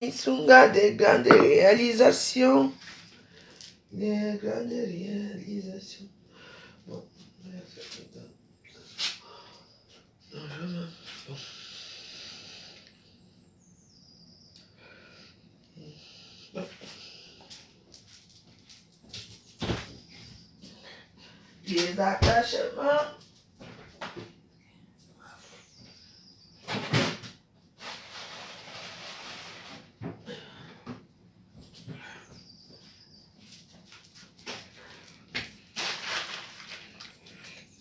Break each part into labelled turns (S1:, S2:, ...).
S1: Isunga des grandes réalisations. Des grandes réalisations. Bon, bon. Les attachements.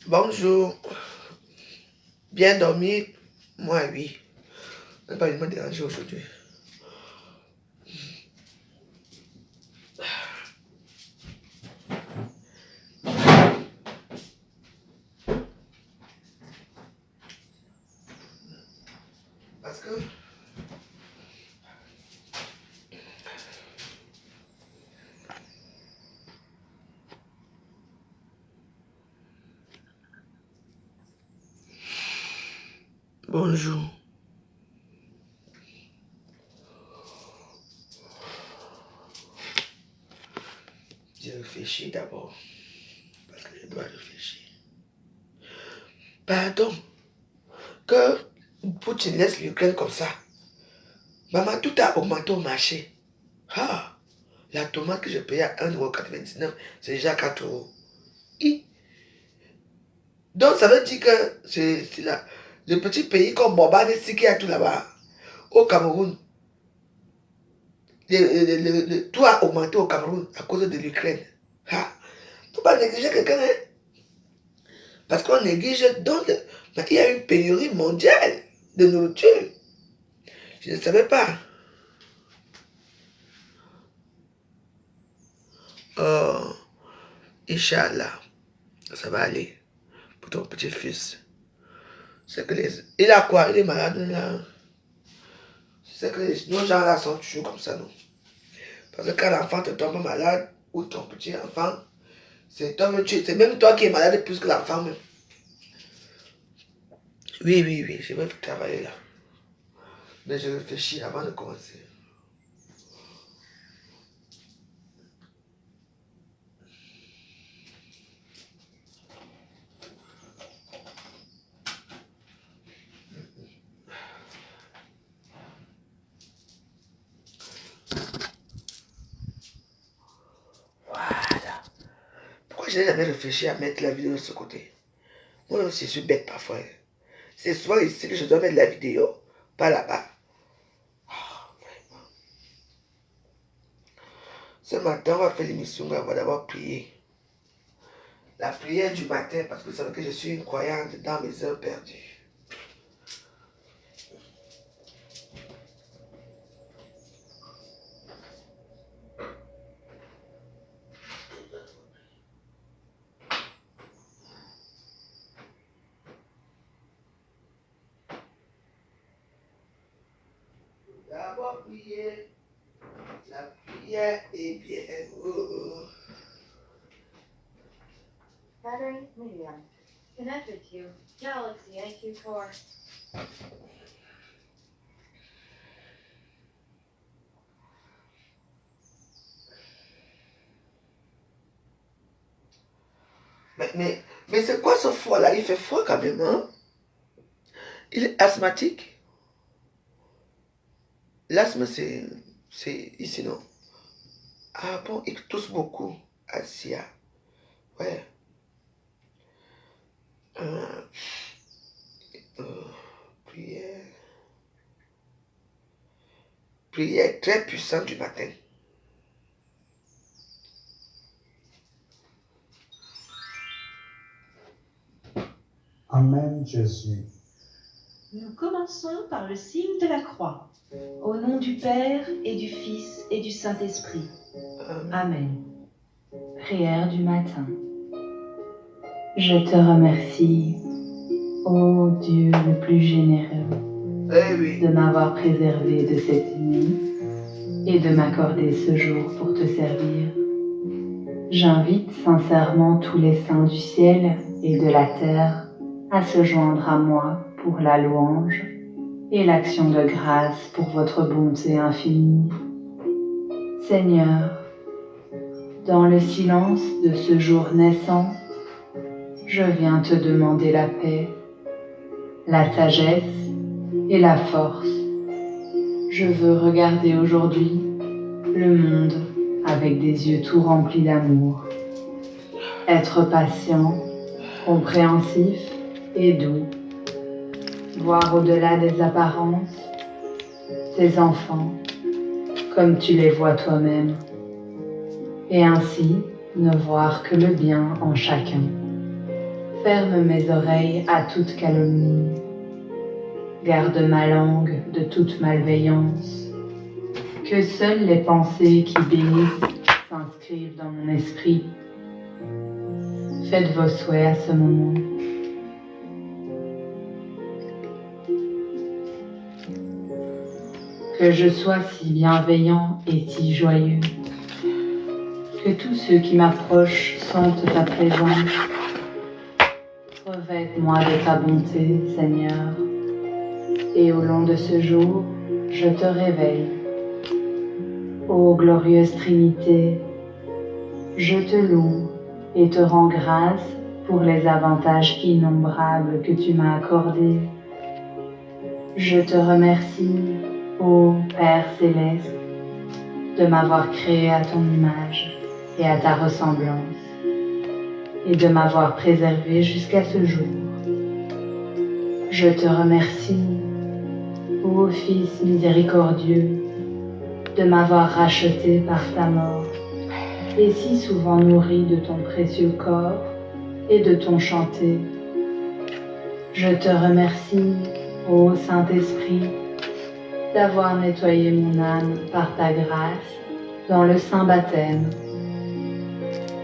S1: Bonjour. Bien dormi? Moi, oui. Je n'ai pas vraiment dérangé aujourd'hui. Parce que bonjour. Je réfléchis d'abord. Parce que je dois réfléchir. Pardon. Que Poutine laisse l'Ukraine comme ça. Maman, tout a augmenté au marché. Ah, la tomate que je payais à 1,99 €, c'est déjà 4 €. Donc, ça veut dire que c'est le petit pays comme Bobane, c'est qui a tout là-bas, au Cameroun. Tout a augmenté au Cameroun à cause de l'Ukraine. Il ne faut pas négliger quelqu'un. Hein? Parce qu'on néglige. Donc, il y a une pénurie mondiale de nourriture. Je ne savais pas. Oh, Inch'Allah, ça va aller pour ton petit-fils. C'est que il a quoi? Il est malade là. C'est que nos gens là sont toujours comme ça, non? Parce que quand l'enfant te tombe malade, ou ton petit enfant, c'est même toi qui es malade plus que l'enfant même. Oui, je vais travailler là. Mais je réfléchis avant de commencer. Voilà. Pourquoi je n'ai jamais réfléchi à mettre la vidéo de ce côté? Moi aussi, je suis bête parfois. C'est souvent ici que je dois mettre la vidéo, pas là-bas. Oh, vraiment. Ce matin, on va faire l'émission, on va d'abord prier. La prière du matin, parce que vous savez que je suis une croyante dans mes heures perdues. D'abord prier. La prière est bien.
S2: Battery medium. Connected to Galaxy IQ4.
S1: Mais c'est quoi ce froid là? Il fait froid quand même, hein? Il est asthmatique. L'asthme, c'est ici, non? Ah bon, il tousse beaucoup. Asia. Ouais. Prière. Prière très puissante du matin.
S3: Amen, Jésus.
S4: Nous commençons par le signe de la croix. Au nom du Père et du Fils et du Saint-Esprit. Amen.
S5: Prière du matin. Je te remercie, ô Dieu le plus généreux, de m'avoir préservé de cette nuit et de m'accorder ce jour pour te servir. J'invite sincèrement tous les saints du ciel et de la terre à se joindre à moi pour la louange et l'action de grâce pour votre bonté infinie. Seigneur, dans le silence de ce jour naissant, je viens te demander la paix, la sagesse et la force. Je veux regarder aujourd'hui le monde avec des yeux tout remplis d'amour. Être patient, compréhensif et doux. Voir au-delà des apparences, tes enfants, comme tu les vois toi-même. Et ainsi ne voir que le bien en chacun. Ferme mes oreilles à toute calomnie. Garde ma langue de toute malveillance. Que seules les pensées qui bénissent s'inscrivent dans mon esprit. Faites vos souhaits à ce moment. Que je sois si bienveillant et si joyeux. Que tous ceux qui m'approchent sentent ta présence. Revête-moi de ta bonté, Seigneur. Et au long de ce jour, je te réveille. Ô glorieuse Trinité, je te loue et te rends grâce pour les avantages innombrables que tu m'as accordés. Je te remercie, ô Père céleste, de m'avoir créé à ton image et à ta ressemblance, et de m'avoir préservé jusqu'à ce jour. Je te remercie, ô Fils miséricordieux, de m'avoir racheté par ta mort, et si souvent nourri de ton précieux corps et de ton chanter. Je te remercie, ô Saint-Esprit, d'avoir nettoyé mon âme par ta grâce dans le saint baptême,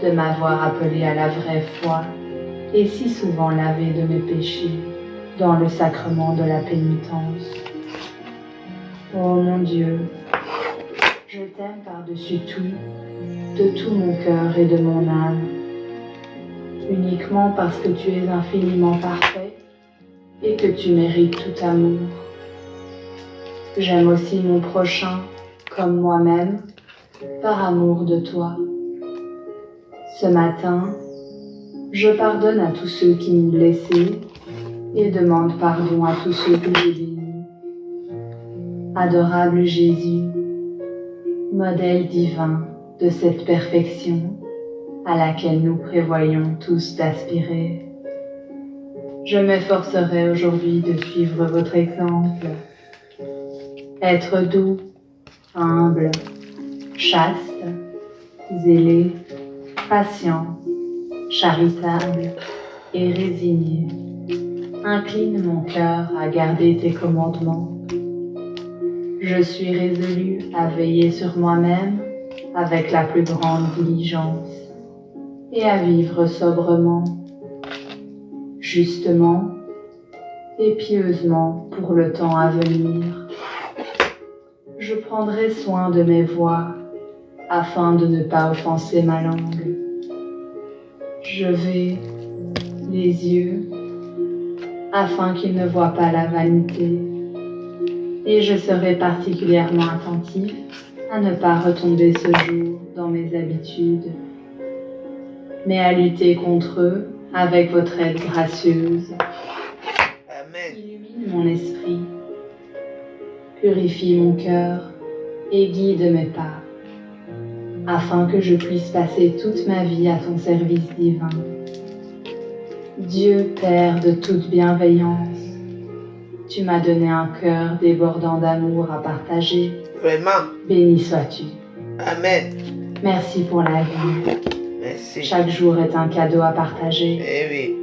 S5: de m'avoir appelé à la vraie foi et si souvent lavé de mes péchés dans le sacrement de la pénitence. Ô mon Dieu, je t'aime par-dessus tout, de tout mon cœur et de mon âme, uniquement parce que tu es infiniment parfait et que tu mérites tout amour. J'aime aussi mon prochain comme moi-même, par amour de toi. Ce matin, je pardonne à tous ceux qui m'ont blessé et demande pardon à tous ceux que j'ai bénis. Adorable Jésus, modèle divin de cette perfection à laquelle nous prévoyons tous d'aspirer, je m'efforcerai aujourd'hui de suivre votre exemple. Être doux, humble, chaste, zélé, patient, charitable et résigné. Incline mon cœur à garder tes commandements. Je suis résolu à veiller sur moi-même avec la plus grande diligence et à vivre sobrement, justement et pieusement pour le temps à venir. Je prendrai soin de mes voix afin de ne pas offenser ma langue. Je vais les yeux afin qu'ils ne voient pas la vanité, et je serai particulièrement attentif à ne pas retomber ce jour dans mes habitudes, mais à lutter contre eux avec votre aide gracieuse.
S1: Amen.
S5: Illumine mon esprit, purifie mon cœur et guide mes pas, afin que je puisse passer toute ma vie à ton service divin. Dieu Père de toute bienveillance, tu m'as donné un cœur débordant d'amour à partager.
S1: Vraiment.
S5: Béni sois-tu.
S1: Amen.
S5: Merci pour la vie.
S1: Merci.
S5: Chaque jour est un cadeau à partager.
S1: Eh oui.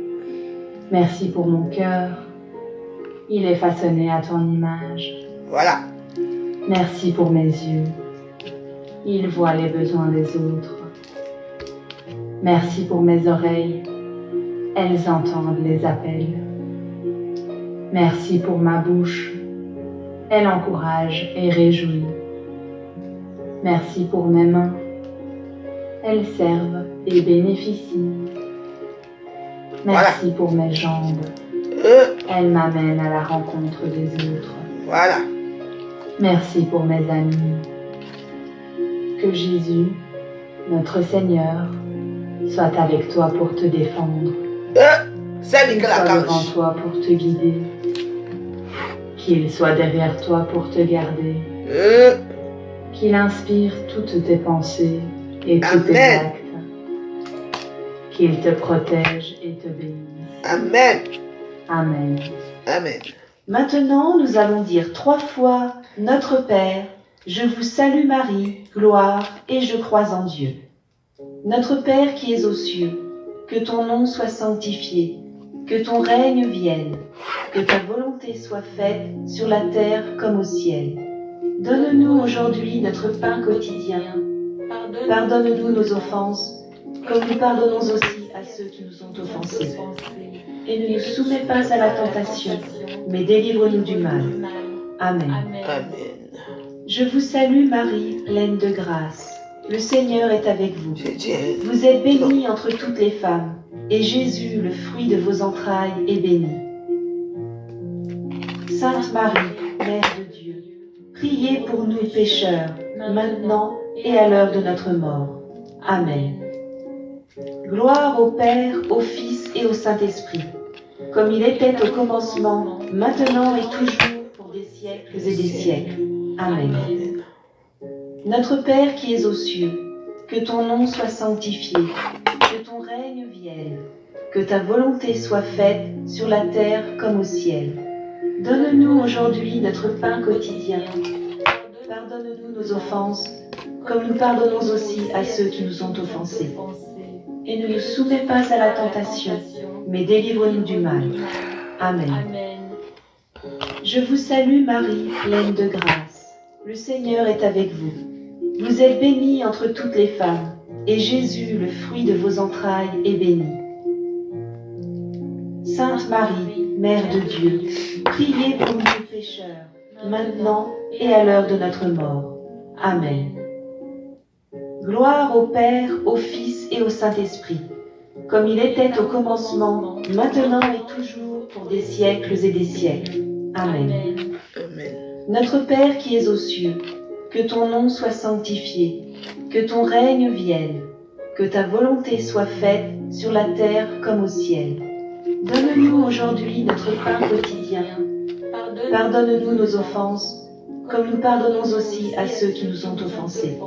S5: Merci pour mon cœur. Il est façonné à ton image.
S1: Voilà.
S5: Merci pour mes yeux. Ils voient les besoins des autres. Merci pour mes oreilles. Elles entendent les appels. Merci pour ma bouche. Elle encourage et réjouit. Merci pour mes mains. Elles servent et bénéficient. Merci pour mes jambes. Elles m'amènent à la rencontre des autres.
S1: Voilà.
S5: Merci pour mes amis. Que Jésus, notre Seigneur, soit avec toi pour te défendre.
S1: C'est
S5: Qu'il
S1: Michael
S5: soit devant
S1: Archange.
S5: toi pour te guider. Qu'il soit derrière toi pour te garder. Qu'il inspire toutes tes pensées et tous tes
S1: Amen.
S5: actes. Qu'il te protège et te bénisse.
S1: Amen.
S5: Amen.
S1: Amen.
S4: Maintenant, nous allons dire 3 fois Notre Père, je vous salue Marie, gloire, et je crois en Dieu. Notre Père qui es aux cieux, que ton nom soit sanctifié, que ton règne vienne, que ta volonté soit faite sur la terre comme au ciel. Donne-nous aujourd'hui notre pain quotidien. Pardonne-nous nos offenses, comme nous pardonnons aussi à ceux qui nous ont offensés. Et ne nous soumets pas à la tentation, mais délivre-nous du mal. Amen.
S1: Amen.
S4: Je vous salue Marie, pleine de grâce. Le Seigneur est avec vous.
S1: J'ai dit, hein.
S4: Vous êtes bénie entre toutes les femmes, et Jésus, le fruit de vos entrailles, est béni. Sainte Marie, Mère de Dieu, priez pour nous pécheurs, maintenant et à l'heure de notre mort. Amen. Gloire au Père, au Fils et au Saint-Esprit, comme il était au commencement, maintenant et toujours, pour des siècles et des siècles. Amen. Notre Père qui es aux cieux, que ton nom soit sanctifié, que ton règne vienne, que ta volonté soit faite sur la terre comme au ciel. Donne-nous aujourd'hui notre pain quotidien. Pardonne-nous nos offenses, comme nous pardonnons aussi à ceux qui nous ont offensés. Et ne nous soumets pas à la tentation, mais délivre-nous du mal. Amen. Je vous salue Marie, pleine de grâce. Le Seigneur est avec vous. Vous êtes bénie entre toutes les femmes, et Jésus, le fruit de vos entrailles, est béni. Sainte Marie, Mère de Dieu, priez pour nous pécheurs, maintenant et à l'heure de notre mort. Amen. Gloire au Père, au Fils et au Saint-Esprit, comme il était au commencement, maintenant et toujours, pour des siècles et des siècles. Amen.
S1: Amen.
S4: Notre Père qui es aux cieux, que ton nom soit sanctifié, que ton règne vienne, que ta volonté soit faite sur la terre comme au ciel. Donne-nous aujourd'hui notre pain quotidien. Pardonne-nous nos offenses, comme nous pardonnons aussi à ceux qui nous ont offensés.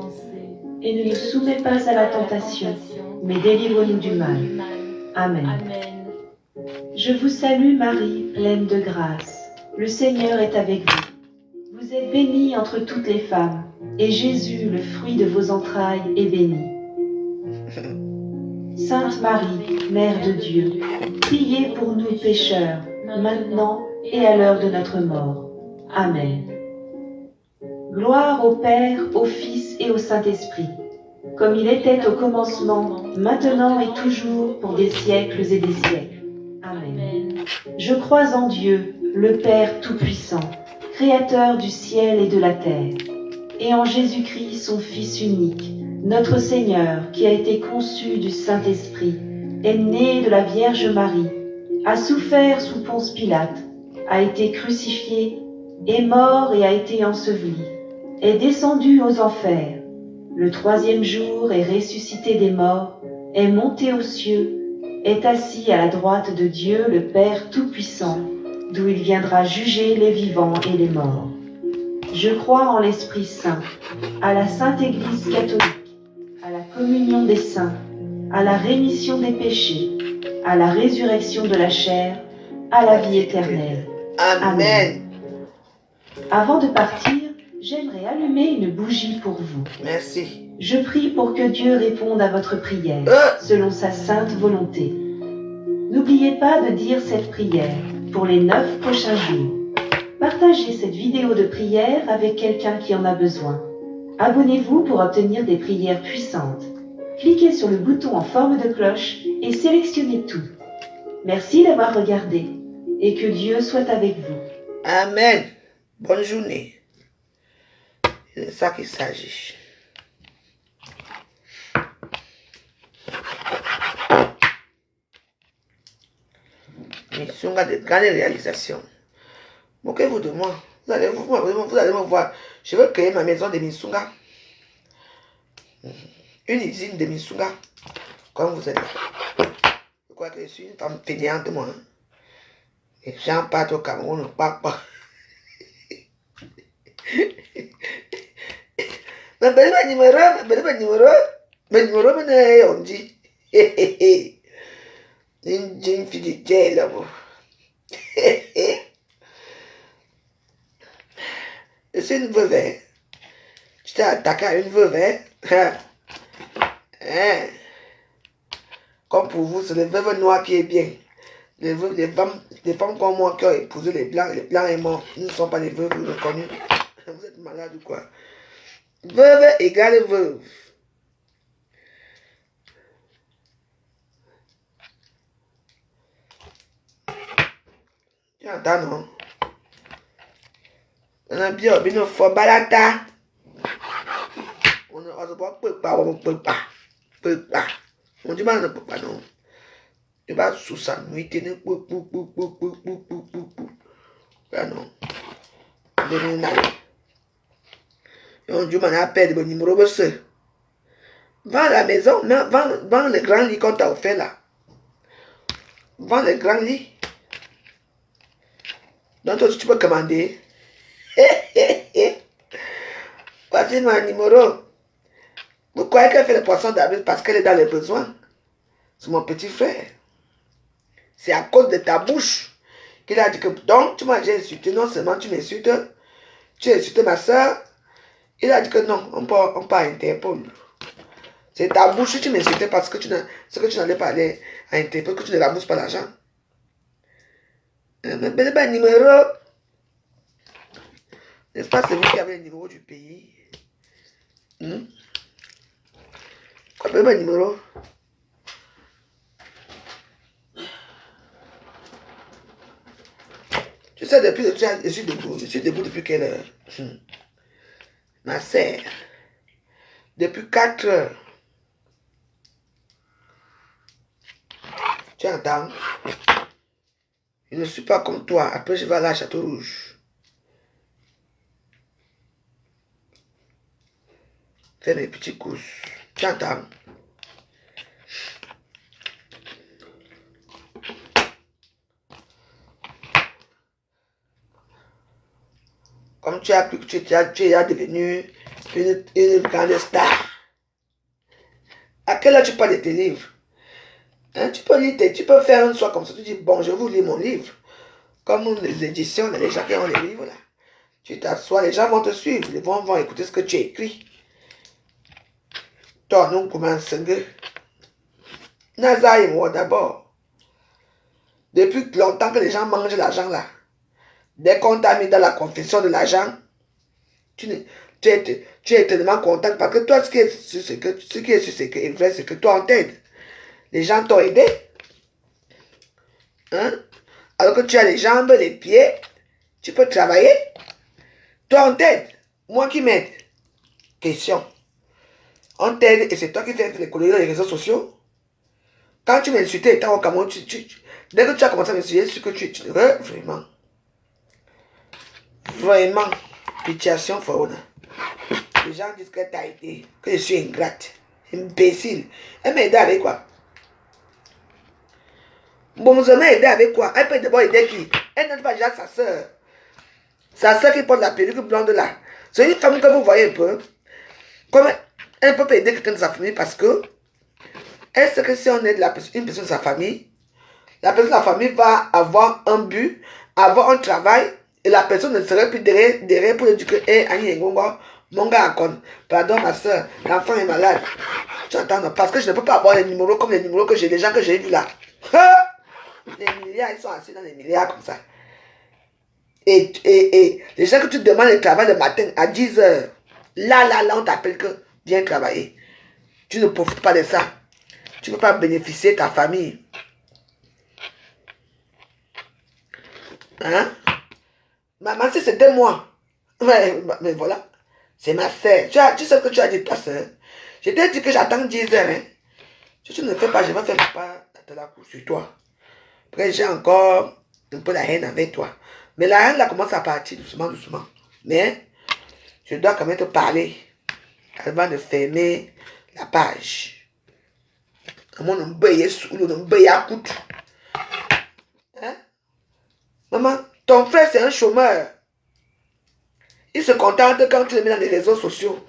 S4: Et ne nous soumets pas à la tentation, mais délivre-nous du mal. Amen. Je vous salue Marie, pleine de grâce. Le Seigneur est avec vous. Vous êtes bénie entre toutes les femmes, et Jésus, le fruit de vos entrailles, est béni. Sainte Marie, Mère de Dieu, priez pour nous pécheurs, maintenant et à l'heure de notre mort. Amen. Gloire au Père, au Fils et au Saint-Esprit, comme il était au commencement, maintenant et toujours, pour des siècles et des siècles. Amen. Je crois en Dieu, le Père Tout-Puissant, Créateur du ciel et de la terre, et en Jésus-Christ, son Fils unique, notre Seigneur, qui a été conçu du Saint-Esprit, est né de la Vierge Marie, a souffert sous Ponce Pilate, a été crucifié, est mort et a été enseveli, est descendu aux enfers, le 3e jour est ressuscité des morts, est monté aux cieux, est assis à la droite de Dieu le Père Tout-Puissant, d'où il viendra juger les vivants et les morts. Je crois en l'Esprit Saint, à la Sainte Église catholique, à la communion des saints, à la rémission des péchés, à la résurrection de la chair, à la vie éternelle.
S1: Amen.
S4: Avant de partir, j'aimerais allumer une bougie pour vous.
S1: Merci.
S4: Je prie pour que Dieu réponde à votre prière, selon sa sainte volonté. N'oubliez pas de dire cette prière pour les 9 prochains jours. Partagez cette vidéo de prière avec quelqu'un qui en a besoin. Abonnez-vous pour obtenir des prières puissantes. Cliquez sur le bouton en forme de cloche et sélectionnez tout. Merci d'avoir regardé et que Dieu soit avec vous.
S1: Amen. Bonne journée. C'est de ça qu'il s'agit. Mission de grandes réalisations. Moquez-vous de moi. Vous allez me voir. Je veux créer ma maison de Misunga. Une usine de Misunga. Comme vous êtes là. Je crois que je suis une femme fainéante, moi. Et j'en parte au Cameroun, on part pas. Mais ben numéro, on dit. Une fille de jail, là, bon. C'est une veuve, hein. Je t'ai attaqué à une veuve, hein. Hein. Comme pour vous, c'est les veuves noires qui est bien. Les femmes comme moi qui ont épousé les blancs et morts, ils ne sont pas les veuves reconnues. Vous êtes malade ou quoi? Veuve égale veuve. Tu entends, non? On a bien une fois balata. On ne peut pas, on ne peut pas. On dit, on ne peut pas, non. Tu vas sous sa nuit, tu ne peux pas, non. On dit, on appelle le numéro de ce. Vends la maison, vends le grand lit qu'on t'a offert là. Vends le grand lit. Donc toi, tu peux commander. Voici mon numéro. Vous croyez qu'elle fait le poisson d'avril parce qu'elle est dans les besoins? C'est mon petit frère. C'est à cause de ta bouche qu'il a dit que donc tu m'as insulté. Non seulement tu m'insultes, tu as insulté ma soeur. Il a dit que non, on peut Interpol. C'est ta bouche, tu m'insultais parce que tu n'allais pas aller à Interpol, que tu ne ramasses pas l'argent. Mais ben numéro. N'est-ce pas, c'est vous qui avez le numéro du pays? Quoi, ben numéro? Tu sais, je suis debout depuis quelle heure? Ma sœur, depuis 4 heures. Tu entends? Je ne suis pas comme toi. Après, je vais aller à Château Rouge. Faire mes petits courses. Tu entends? Comme tu as cru que tu es devenu une grande star. À quelle heure tu parles de tes livres? Hein, tu peux faire une soirée comme ça, tu dis, bon, je vous lis mon livre. Comme les éditions, les gens qui ont les livres là. Tu t'assois, les gens vont te suivre, ils vont écouter ce que tu as écrit. Toi, nous commençons. Naza et moi d'abord. Depuis longtemps que les gens mangent l'argent là. Dès qu'on t'a mis dans la confession de l'argent, tu es tellement content parce que toi, ce qui est sûr, c'est que toi, on t'aide. Les gens t'ont aidé. Hein? Alors que tu as les jambes, les pieds, tu peux travailler. Toi, on t'aide. Moi qui m'aide. Question. On t'aide et c'est toi qui fais les collègues dans les réseaux sociaux. Quand tu m'insultais étant au Cameroun, dès que tu as commencé à m'insulter, c'est que tu vraiment. Vraiment. Pitiation fauna. Les gens disent que tu as aidé, que je suis ingrate, imbécile. Elle m'a aidé avec quoi? Bon, vous m'a aidé avec quoi? Elle peut d'abord aider qui? Elle n'a pas déjà sa soeur. Sa soeur qui porte la perruque blonde là. C'est une femme que vous voyez un peu. Comme elle peut aider quelqu'un de sa famille parce que elle sait que si on aide une personne de sa famille, la personne de la famille va avoir un but, avoir un travail, et la personne ne serait plus derrière pour lui dire que, hé, Annie Ngongo, mon gars, pardon ma soeur, l'enfant est malade. Tu entends? Parce que je ne peux pas avoir les numéros comme les numéros que j'ai, les gens que j'ai vus là. Les milliards, ils sont assis dans les milliards comme ça. Et les gens que tu demandes le travail le matin à 10 heures, là, on t'appelle que viens travailler. Tu ne profites pas de ça. Tu ne peux pas bénéficier de ta famille. Hein? Maman, si c'était moi. Mais voilà. C'est ma soeur. Tu sais ce que tu as dit ta soeur. Je t'ai dit que j'attends 10 heures. Hein? Si tu ne fais pas, je vais faire pas de la cour sur toi. Après, j'ai encore un peu la haine avec toi. Mais la haine là commence à partir doucement, doucement. Mais je dois quand même te parler avant de fermer la page. Hein? Maman, ton frère c'est un chômeur. Il se contente quand tu le mets dans les réseaux sociaux.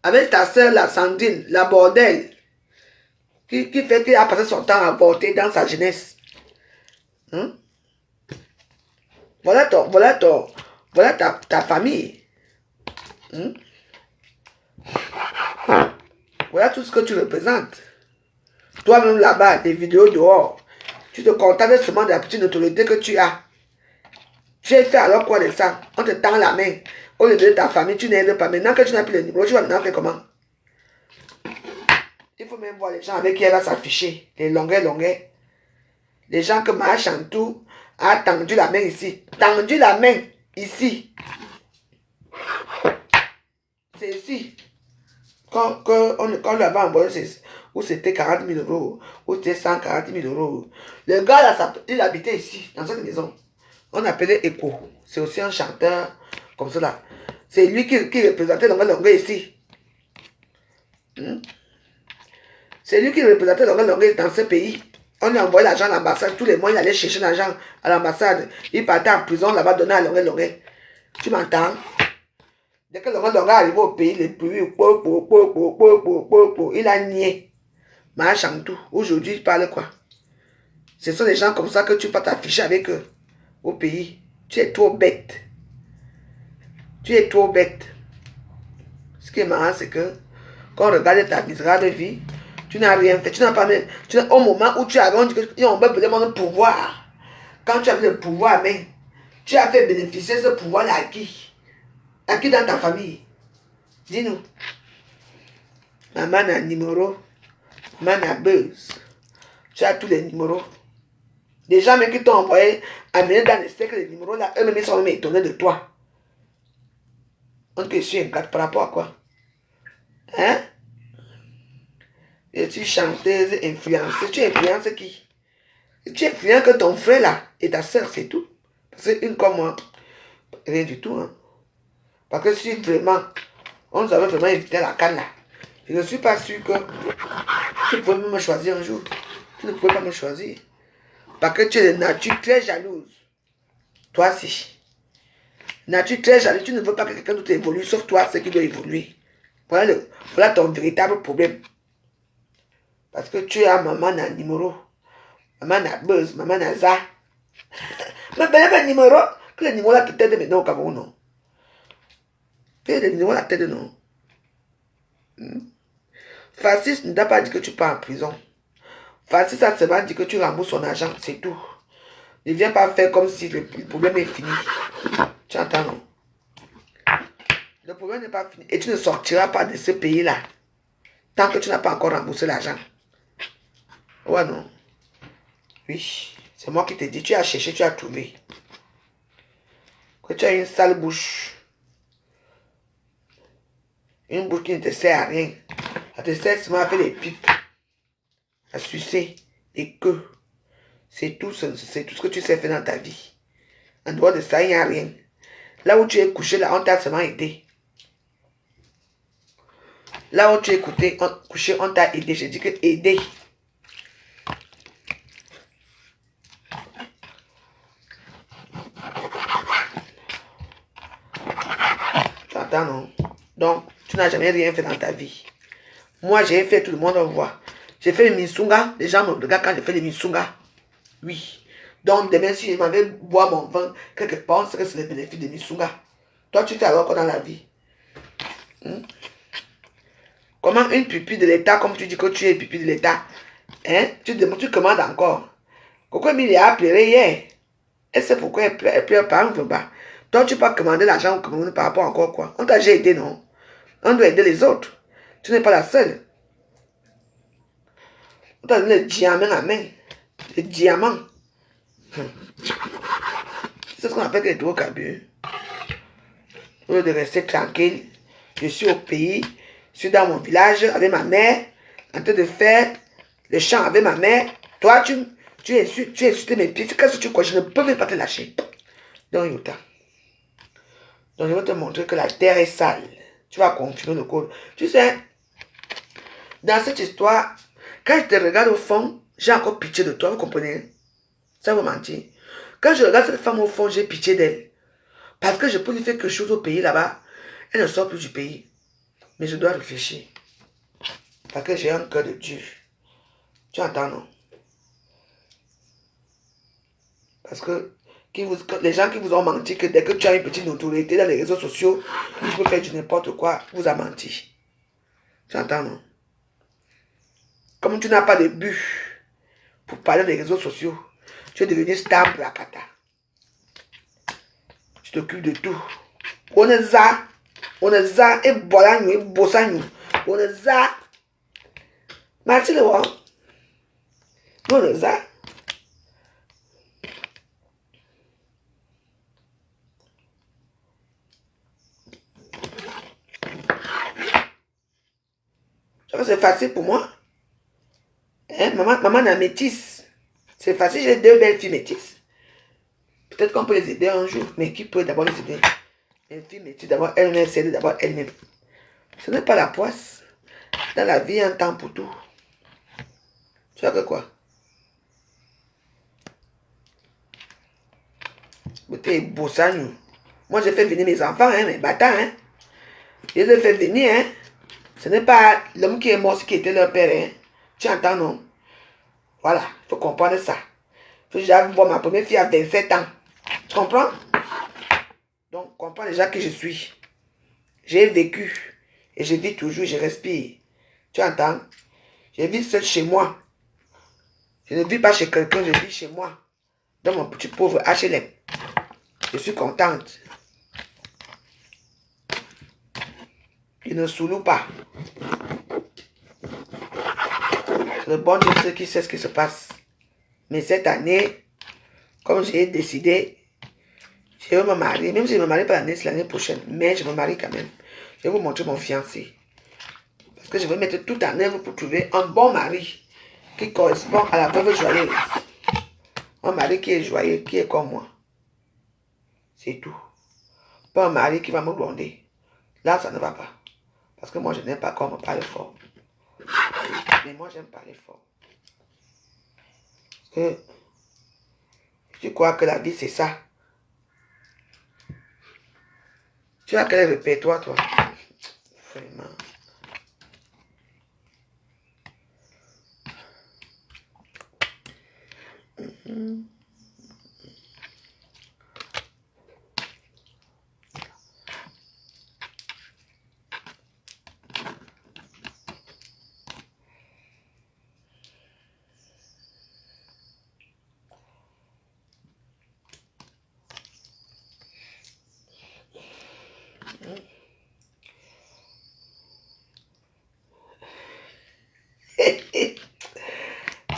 S1: Avec ta soeur, la Sandrine, la bordel, qui fait qu'il a passé son temps à avorter dans sa jeunesse. Voilà ta famille. Voilà tout ce que tu représentes. Toi-même là-bas, des vidéos dehors, tu te contentes seulement de la petite notoriété que tu as. Tu es fait alors quoi de ça? On te tend la main. Au lieu de ta famille, tu n'aides pas. Maintenant que tu n'as plus le numéro, tu vas maintenant faire comment? Il faut même voir les gens avec qui elle va s'afficher. Les longueurs. Les gens que Maa Chantou a tendu la main ici. Tendu la main ici. C'est ici. Quand on lui avait envoyé, où c'était 40 000 euros, où c'était 140 000 euros. Le gars là, il habitait ici, dans cette maison. On appelait Echo. C'est aussi un chanteur comme cela. C'est lui qui représentait longueur ici. C'est lui qui représentait longueur dans ce pays. On lui envoyé l'argent à l'ambassade. Tous les mois, il allait chercher l'argent à l'ambassade. Il partait en prison là-bas, donner à longueur. Tu m'entends? Dès que longueur arrive au pays, les pluies, il a nié. Maa Chantou, aujourd'hui, il parle quoi? Ce sont des gens comme ça que tu peux t'afficher avec eux au pays. Tu es trop bête. Tu es trop bête. Ce qui est marrant, c'est que quand on regarde ta misérable vie, tu n'as rien fait. Tu n'as pas même. Au moment où tu as rendu que on peut demander le pouvoir. Quand tu as le pouvoir, mais tu as fait bénéficier ce pouvoir-là à qui? À qui dans ta famille? Dis-nous. Maman a un numéro. Maman a buzz. Tu as tous les numéros. Des gens même qui t'ont envoyé amener dans les cercles les numéros là, eux-mêmes ils sont même étonnés de toi. On te suit un gars par rapport à quoi? Hein? Es-tu chanteuse, influenceuse? Tu influences qui? Tu influences que ton frère là et ta soeur, c'est tout. Parce qu'une comme moi, rien du tout. Hein? Parce que si vraiment, on nous avait vraiment invité à la canne là, je ne suis pas sûr que tu pouvais me choisir un jour. Tu ne pouvais pas me choisir. Parce que tu es de nature très jalouse. Toi aussi. Nature très jalouse. Tu ne veux pas que quelqu'un d'autre évolue, sauf toi, ce qui doit évoluer. Voilà ton véritable problème. Parce que tu as maman a numéro. Maman a buzz, maman a ça. Mais il n'y a pas de numéro. Que le numéro là te t'aide maintenant au Cameroun, non? Que le numéro là t'aide, non? Francis ne t'a pas dit que tu pars en prison. Francis a seulement dit que tu rembourses son argent, c'est tout. Ne viens pas faire comme si le problème est fini. Tu entends, non? Le problème n'est pas fini. Et tu ne sortiras pas de ce pays-là tant que tu n'as pas encore remboursé l'argent. Ouais, non? Oui. C'est moi qui te dis, tu as cherché, tu as trouvé. Que tu as une sale bouche. Une bouche qui ne te sert à rien. Elle te sert seulement à faire des pipes. À sucer et que c'est tout ce que tu sais faire dans ta vie. En dehors de ça, il n'y a rien. Là où tu es couché, là, on t'a seulement aidé. Là où tu es couché, on t'a aidé. Je dis que aider. Tu entends, non? Donc, tu n'as jamais rien fait dans ta vie. Moi, j'ai fait, tout le monde voit. J'ai fait les misunga. Les gens me regardent quand j'ai fait les misunga. Oui. Donc, demain, si je m'avais boire mon vin quelque part, on sait que c'est le bénéfice des misunga. Toi, tu fais alors quoi dans la vie? Comment une pupille de l'État, comme tu dis que tu es pupille de l'État, hein? Tu commandes encore. Pourquoi il a appelé hier? Et c'est pourquoi elle pleure pas, on ne veut pas. Donc, tu peux commander l'argent au Cameroun par rapport à encore quoi? On t'a déjà aidé, non? On doit aider les autres. Tu n'es pas la seule. On t'a donné le diamant à main. Le diamant. C'est ce qu'on appelle les hydrocarbures. Au lieu de rester tranquille, je suis au pays, je suis dans mon village avec ma mère, en train de faire le champ avec ma mère. Toi, tu Tu insultes mes pieds. Qu'est-ce que tu crois? Je ne peux même pas te lâcher. Donc, Yuta. Donc, je vais te montrer que la terre est sale. Tu vas confirmer le code. Tu sais, dans cette histoire, quand je te regarde au fond, j'ai encore pitié de toi, vous comprenez? Ça vous mentir. Quand je regarde cette femme au fond, j'ai pitié d'elle. Parce que je peux lui faire quelque chose au pays là-bas. Elle ne sort plus du pays. Mais je dois réfléchir. Parce que j'ai un cœur de Dieu. Tu entends, non? Parce que les gens qui vous ont menti, que dès que tu as une petite notoriété dans les réseaux sociaux, tu peux faire du n'importe quoi, vous a menti. Tu entends, non? Comme tu n'as pas de but pour parler des réseaux sociaux, tu es devenu star placata. Tu t'occupes de tout. On est ça, et voilà, et bossa, on est ça. Merci le roi. On est ça. C'est facile pour moi. Hein? Maman est métisse. C'est facile, j'ai 2 belles filles métisses. Peut-être qu'on peut les aider un jour, mais qui peut d'abord les aider? Une fille métisse, d'abord elle-même s'aider d'abord elle-même. Ce n'est pas la poisse. Dans la vie, il y a un temps pour tout. Tu vois que quoi? T'es beau ça, nous. Moi, j'ai fait venir mes enfants, hein, mes bâtards, hein. Je les ai fait venir, hein. Ce n'est pas l'homme qui est mort, qui était leur père, hein. Tu entends, non? Voilà, il faut comprendre ça. Il faut déjà voir ma première fille à 27 ans. Tu comprends? Donc, comprends déjà qui je suis. J'ai vécu. Et je vis toujours, je respire. Tu entends? Je vis seul chez moi. Je ne vis pas chez quelqu'un, je vis chez moi. Dans mon petit pauvre HLM. Je suis contente. Je ne souloue pas. Le bon Dieu sait qui sait ce qui se passe. Mais cette année, comme j'ai décidé, je vais me marier. Même si je ne me marie pas l'année prochaine, mais je me marie quand même. Je vais vous montrer mon fiancé. Parce que je vais mettre tout en œuvre pour trouver un bon mari qui correspond à la veuve joyeuse. Un mari qui est joyeux, qui est comme moi. C'est tout. Pas un mari qui va me gronder. Là, ça ne va pas. Parce que moi, je n'aime pas qu'on me parle fort. Mais moi, j'aime parler fort. Parce que tu crois que la vie, c'est ça. Tu as quel répertoire, toi? Vraiment.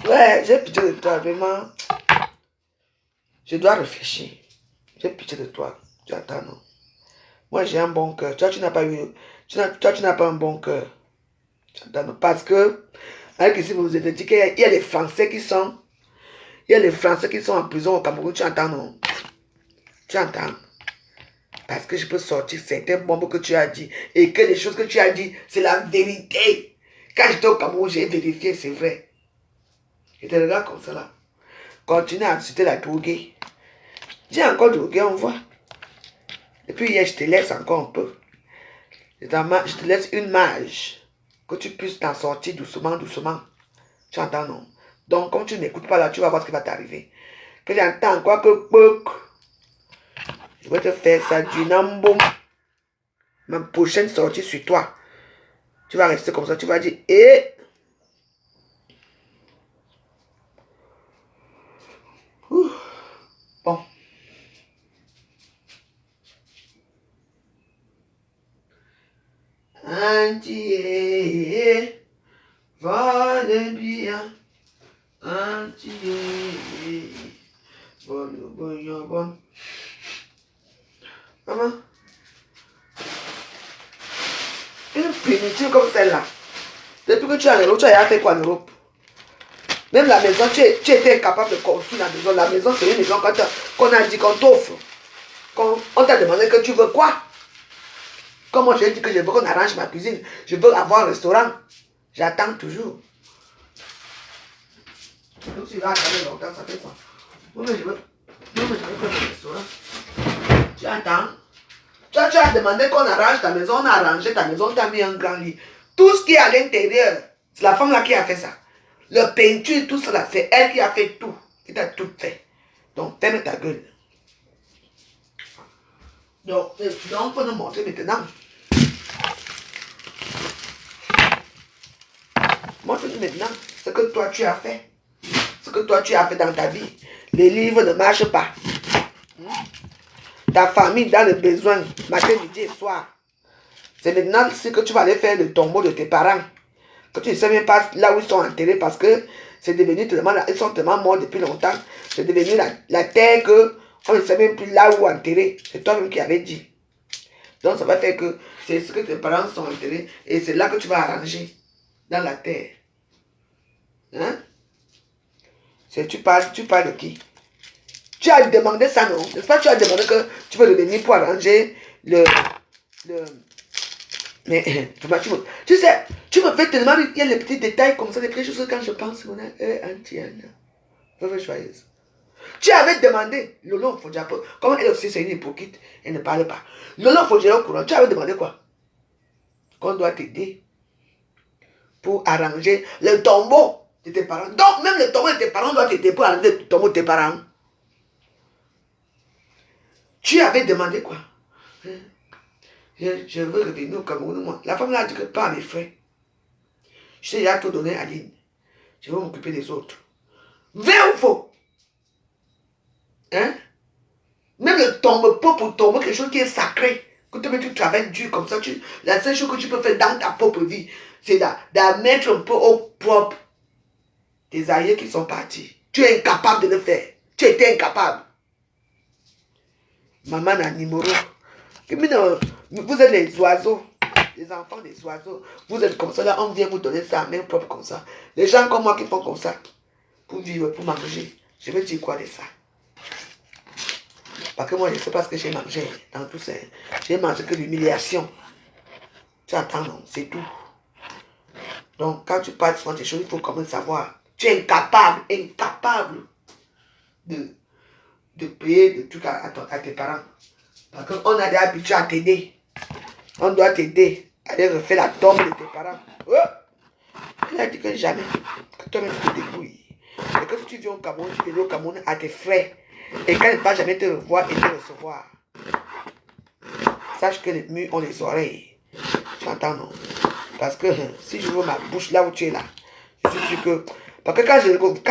S1: Ouais, j'ai pitié de toi, vraiment. Je dois réfléchir. J'ai pitié de toi. Tu attends, non? Moi, j'ai un bon cœur. Toi, tu n'as pas eu... Toi, tu n'as pas un bon cœur. Tu attends, non? Parce que, avec ici, vous vous êtes dit qu'il y a les Français qui sont... Il y a les Français qui sont en prison au Cameroun. Tu entends, non? Tu entends? Parce que je peux sortir certaines bombes que tu as dit. Et que les choses que tu as dit, c'est la vérité. Quand j'étais au Cameroun, j'ai vérifié, c'est vrai. Je te regarde comme ça là. Continue à citer la droguer. J'ai encore drogué, on voit. Et puis hier, je te laisse encore un peu. Je te laisse une marge. Que tu puisses t'en sortir doucement, doucement. Tu entends, non? Donc, comme tu n'écoutes pas là, tu vas voir ce qui va t'arriver. Que j'entends encore que... Je vais te faire ça du namboum. Ma prochaine sortie sur toi. Tu vas rester comme ça. Tu vas dire, eh... Bon. Entier, vole bien. Entier, bon. Maman, une punition comme celle-là. Depuis que tu es en Europe, tu as fait quoi en Europe? Même la maison, tu étais incapable de construire la maison. La maison, c'est une maison qu'on a dit qu'on t'offre. On t'a demandé que tu veux quoi. Comme moi, j'ai dit que je veux qu'on arrange ma cuisine. Je veux avoir un restaurant. J'attends toujours. Donc, tu vas attendre longtemps, ça fait quoi? Moi, je veux faire un restaurant. Tu attends. Tu as demandé qu'on arrange ta maison. On a arrangé ta maison. On t'a mis un grand lit. Tout ce qui est à l'intérieur, c'est la femme là qui a fait ça. Le peinture, tout cela, c'est elle qui a fait tout. Qui t'a tout fait. Donc, ferme ta gueule. Donc, on peut nous montrer maintenant. Montre-nous maintenant ce que toi tu as fait. Ce que toi tu as fait dans ta vie. Les livres ne marchent pas. Ta famille dans le besoin, matin, midi et soir. C'est maintenant ce que tu vas aller faire le tombeau de tes parents. Que tu ne sais même pas là où ils sont enterrés parce que c'est devenu tellement, ils sont tellement morts depuis longtemps. C'est devenu la terre que on ne sait même plus là où enterrer. C'est toi-même qui avais dit. Donc ça va faire que c'est ce que tes parents sont enterrés et c'est là que tu vas arranger dans la terre. Hein? Tu parles de qui? Tu as demandé ça, non? N'est-ce pas? Tu as demandé que tu veux revenir pour arranger mais tu sais, tu me fais tellement, il y a les petits détails comme ça, les petites choses quand je pense, on a Antiana, joyeuse. Tu avais demandé, Lolo Fodjapo, comme elle aussi c'est une hypocrite, elle ne parle pas. Lolo Fodjapo au courant, tu avais demandé quoi? Qu'on doit t'aider pour arranger le tombeau de tes parents. Donc même le tombeau de tes parents doit t'aider pour arranger le tombeau de tes parents. Tu avais demandé quoi? Je veux revenir au Cameroun, moi. La femme là a dit que pas mes frais. Je t'ai déjà tout donné à Aline. Je vais m'occuper des autres. Vrai ou faux? Hein? Même le tombeau, pas pour tomber quelque chose qui est sacré. Quand tu travailles dur comme ça, la seule chose que tu peux faire dans ta propre vie, c'est de mettre un peu au propre tes aïeux qui sont partis. Tu es incapable de le faire. Tu étais incapable. Maman n'a numéro. Vous êtes les oiseaux, les enfants des oiseaux. Vous êtes comme ça, là, on vient vous donner ça à main propre comme ça. Les gens comme moi qui font comme ça, pour vivre, pour manger, je vais dire quoi de ça? Parce que moi, je ne sais pas ce que j'ai mangé dans tout ça. J'ai mangé que l'humiliation. Tu attends, non, c'est tout. Donc, quand tu parles souvent des choses, il faut quand même savoir. Tu es incapable de payer des trucs à tes parents. Parce qu'on a des habitudes à t'aider. On doit t'aider à aller refaire la tombe de tes parents. Oh! Elle a dit que jamais. Que toi-même tu te débrouilles. Et que si tu viens au Cameroun, tu viens au Cameroun à tes frais. Et qu'elle ne va jamais te revoir et te recevoir. Sache que les murs ont les oreilles. Tu entends, non? Parce que si je vois ma bouche là où tu es là, je suis sûr que... Parce que quand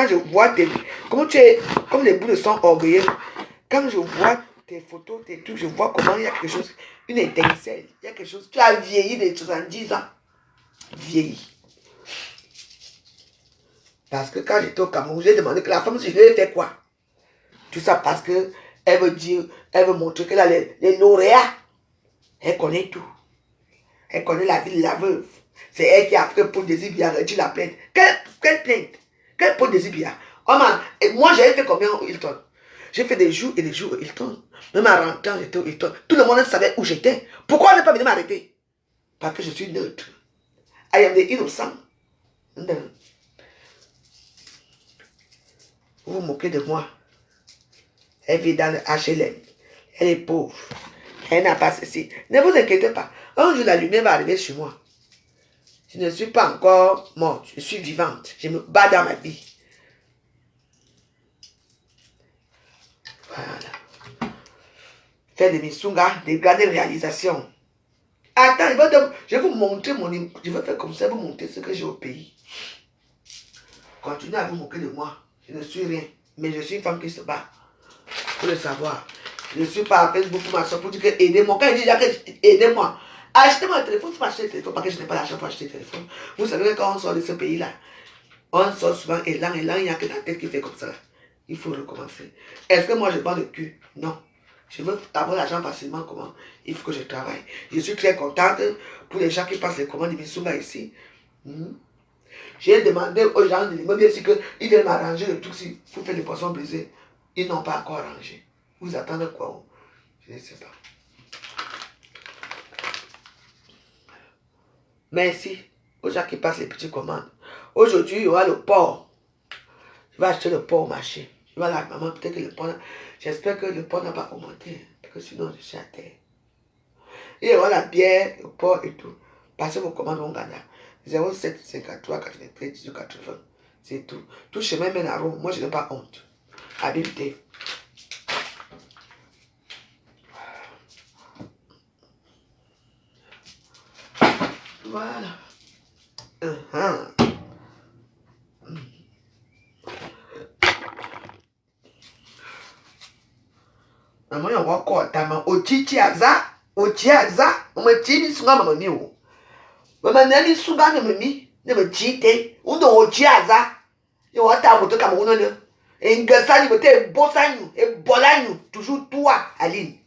S1: je vois tes... Comme les bouts de sang orgueilleux, quand je vois tes photos, tes trucs, je vois comment il y a quelque chose, une étincelle, il y a quelque chose. Tu as vieilli de 70 ans. Vieilli. Parce que quand j'étais au Cameroun, j'ai demandé que la femme, si je lui ai fait quoi? Tout ça parce que elle veut dire, elle veut montrer qu'elle a les lauréats. Elle connaît tout. Elle connaît la vie de la veuve. C'est elle qui a fait pour Désibia réduire la plainte. Quelle plainte? Quelle pour Désibia? Oh man, et moi j'avais fait combien au Hilton? J'ai fait des jours et des jours au Hilton. Même en rentrant, j'étais au Hilton. Tout le monde savait où j'étais. Pourquoi ne pas venir m'arrêter? Parce que je suis neutre. I am the innocent. Vous vous moquez de moi. Elle vit dans le HLM. Elle est pauvre. Elle n'a pas ceci. Ne vous inquiétez pas. Un jour, la lumière va arriver sur moi. Je ne suis pas encore morte. Je suis vivante. Je me bats dans ma vie. Voilà. Faire des missungas, des grandes réalisations. Attends, je vais vous montrer je vais faire comme ça, vous montrer ce que j'ai au pays. Continuez à vous moquer de moi. Je ne suis rien. Mais je suis une femme qui se bat. Pour le savoir. Je ne suis pas à Facebook pour m'asseoir pour dire que aidez-moi. Quand il dit que aidez-moi, achetez-moi un téléphone. Tu m'achètes le téléphone parce que je n'ai pas l'argent pour acheter le téléphone. Vous savez que quand on sort de ce pays-là, on sort souvent élan, il n'y a que la tête qui fait comme ça. Il faut recommencer. Est-ce que moi je vends le cul? Non. Je veux avoir l'argent facilement. Comment? Il faut que je travaille. Je suis très contente pour les gens qui passent les commandes de Missunga ici. J'ai demandé aux gens de l'immobilier si ils viennent m'arranger le truc si pour faire les poissons brisés. Ils n'ont pas encore arrangé. Vous attendez quoi? Je ne sais pas. Merci aux gens qui passent les petites commandes. Aujourd'hui, il y aura le porc. Je vais acheter le porc au marché. Je vais à la maman, peut-être que le porc... J'espère que le porc n'a pas augmenté. Parce que sinon, je suis à terre. Il y aura la bière, le porc et tout. Passez vos commandes au Ghana. 07 53 93 18 80. C'est tout. Tout chemin mène à Rome. Moi, je n'ai pas honte. Habileté. Voilà. Maman, il y a encore ta maman. Ochichi aza. Ochi aza. On me dit, ni sunga maman mi o. Maman, ni sunga ne me mi. Ne me chite. On do ochi aza. Il y a ta moto comme on ne. Et une gassa, il était bossanou. Et bolanou. Toujours toi, Aline.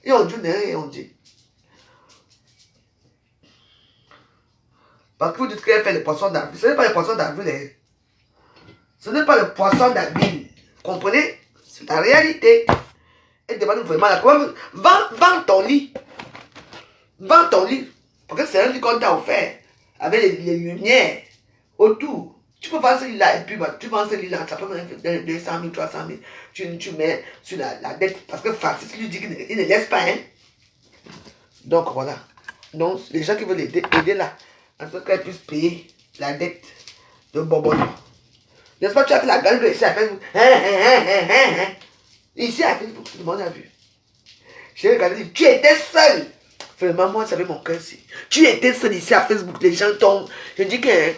S1: Et on dit, et on dit. Parce que vous dites qu'elle fait les poissons d'avril. Ce n'est pas les poissons d'avril. Ce n'est pas le poisson d'avril. Comprenez? C'est la réalité. Elle demande vraiment la commande. Vends ton lit. Vends ton lit. Parce que c'est un lit qu'on t'a offert. Avec les lumières autour. Tu peux vendre ce lit-là. Et puis tu vends ce lit-là. Ça peut mettre 200 000, 300 000. Tu mets sur la dette. Parce que Francis lui dit qu'il ne laisse pas. Hein? Donc voilà. Donc les gens qui veulent aider là. En sorte qu'elle puisse payer la dette de Bobon. N'est-ce pas, tu as fait la gueule ici à Facebook. Ici à Facebook, tout le monde a vu. J'ai regardé, tu étais seul. Vraiment, moi, ça fait mon cœur ici. Tu étais seul ici à Facebook, les gens tombent. Je dis que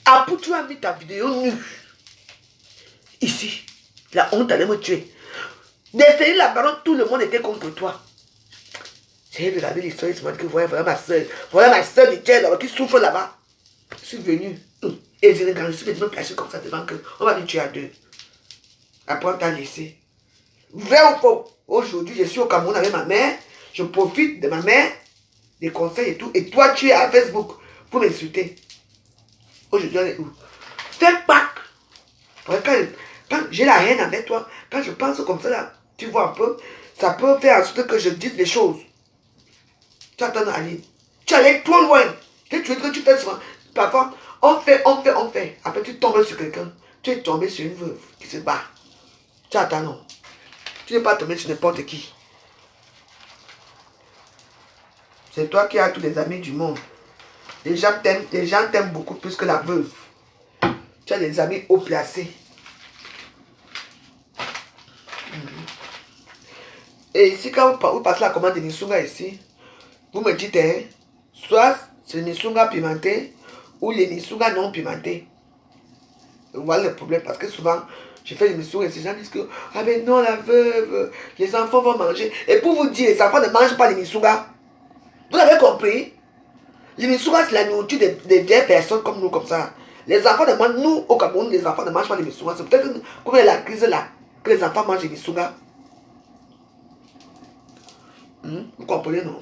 S1: après tu as mis ta vidéo nue. Ici, la honte allait me tuer. D'essayer la baronne, tout le monde était contre toi. J'ai regardé l'histoire, il se dit que voilà ma soeur du Tchèque qui souffre là-bas. Je suis venu. Et je suis venu me placer comme ça devant que on va me tuer à deux. Après on t'a laissé. Vrai ou faux? Aujourd'hui, je suis au Cameroun avec ma mère. Je profite de ma mère, des conseils et tout. Et toi, tu es à Facebook pour m'insulter. Aujourd'hui, on est où? Fais Pâques. Quand j'ai la haine avec toi, quand je pense comme ça, là, tu vois un peu, ça peut faire en sorte que je dise des choses. Tu attends, Aline. Tu allais trop loin. Tu veux que tu fais souvent. Parfois, on fait. Après, tu tombes sur quelqu'un. Tu es tombé sur une veuve qui se bat. Tu attends, non. Tu n'es pas tombé sur n'importe qui. C'est toi qui as tous les amis du monde. Les gens t'aiment beaucoup plus que la veuve. Tu as des amis haut placés. Et ici, quand vous passez la commande de Nisunga ici, vous me dites, hein, soit c'est le Nisunga pimenté ou les Nisunga non pimentés. Voilà le problème, parce que souvent, je fais des Nisunga et ces gens disent que, ah ben non, la veuve, les enfants vont manger. Et pour vous dire, les enfants ne mangent pas les Nisunga. Vous avez compris? Les Nisunga, c'est la nourriture des vieilles personnes comme nous, comme ça. Les enfants ne mangent, nous, au Cameroun, les enfants ne mangent pas les Nisunga. C'est peut-être comme la crise là, que les enfants mangent les Nisunga. Vous comprenez, non?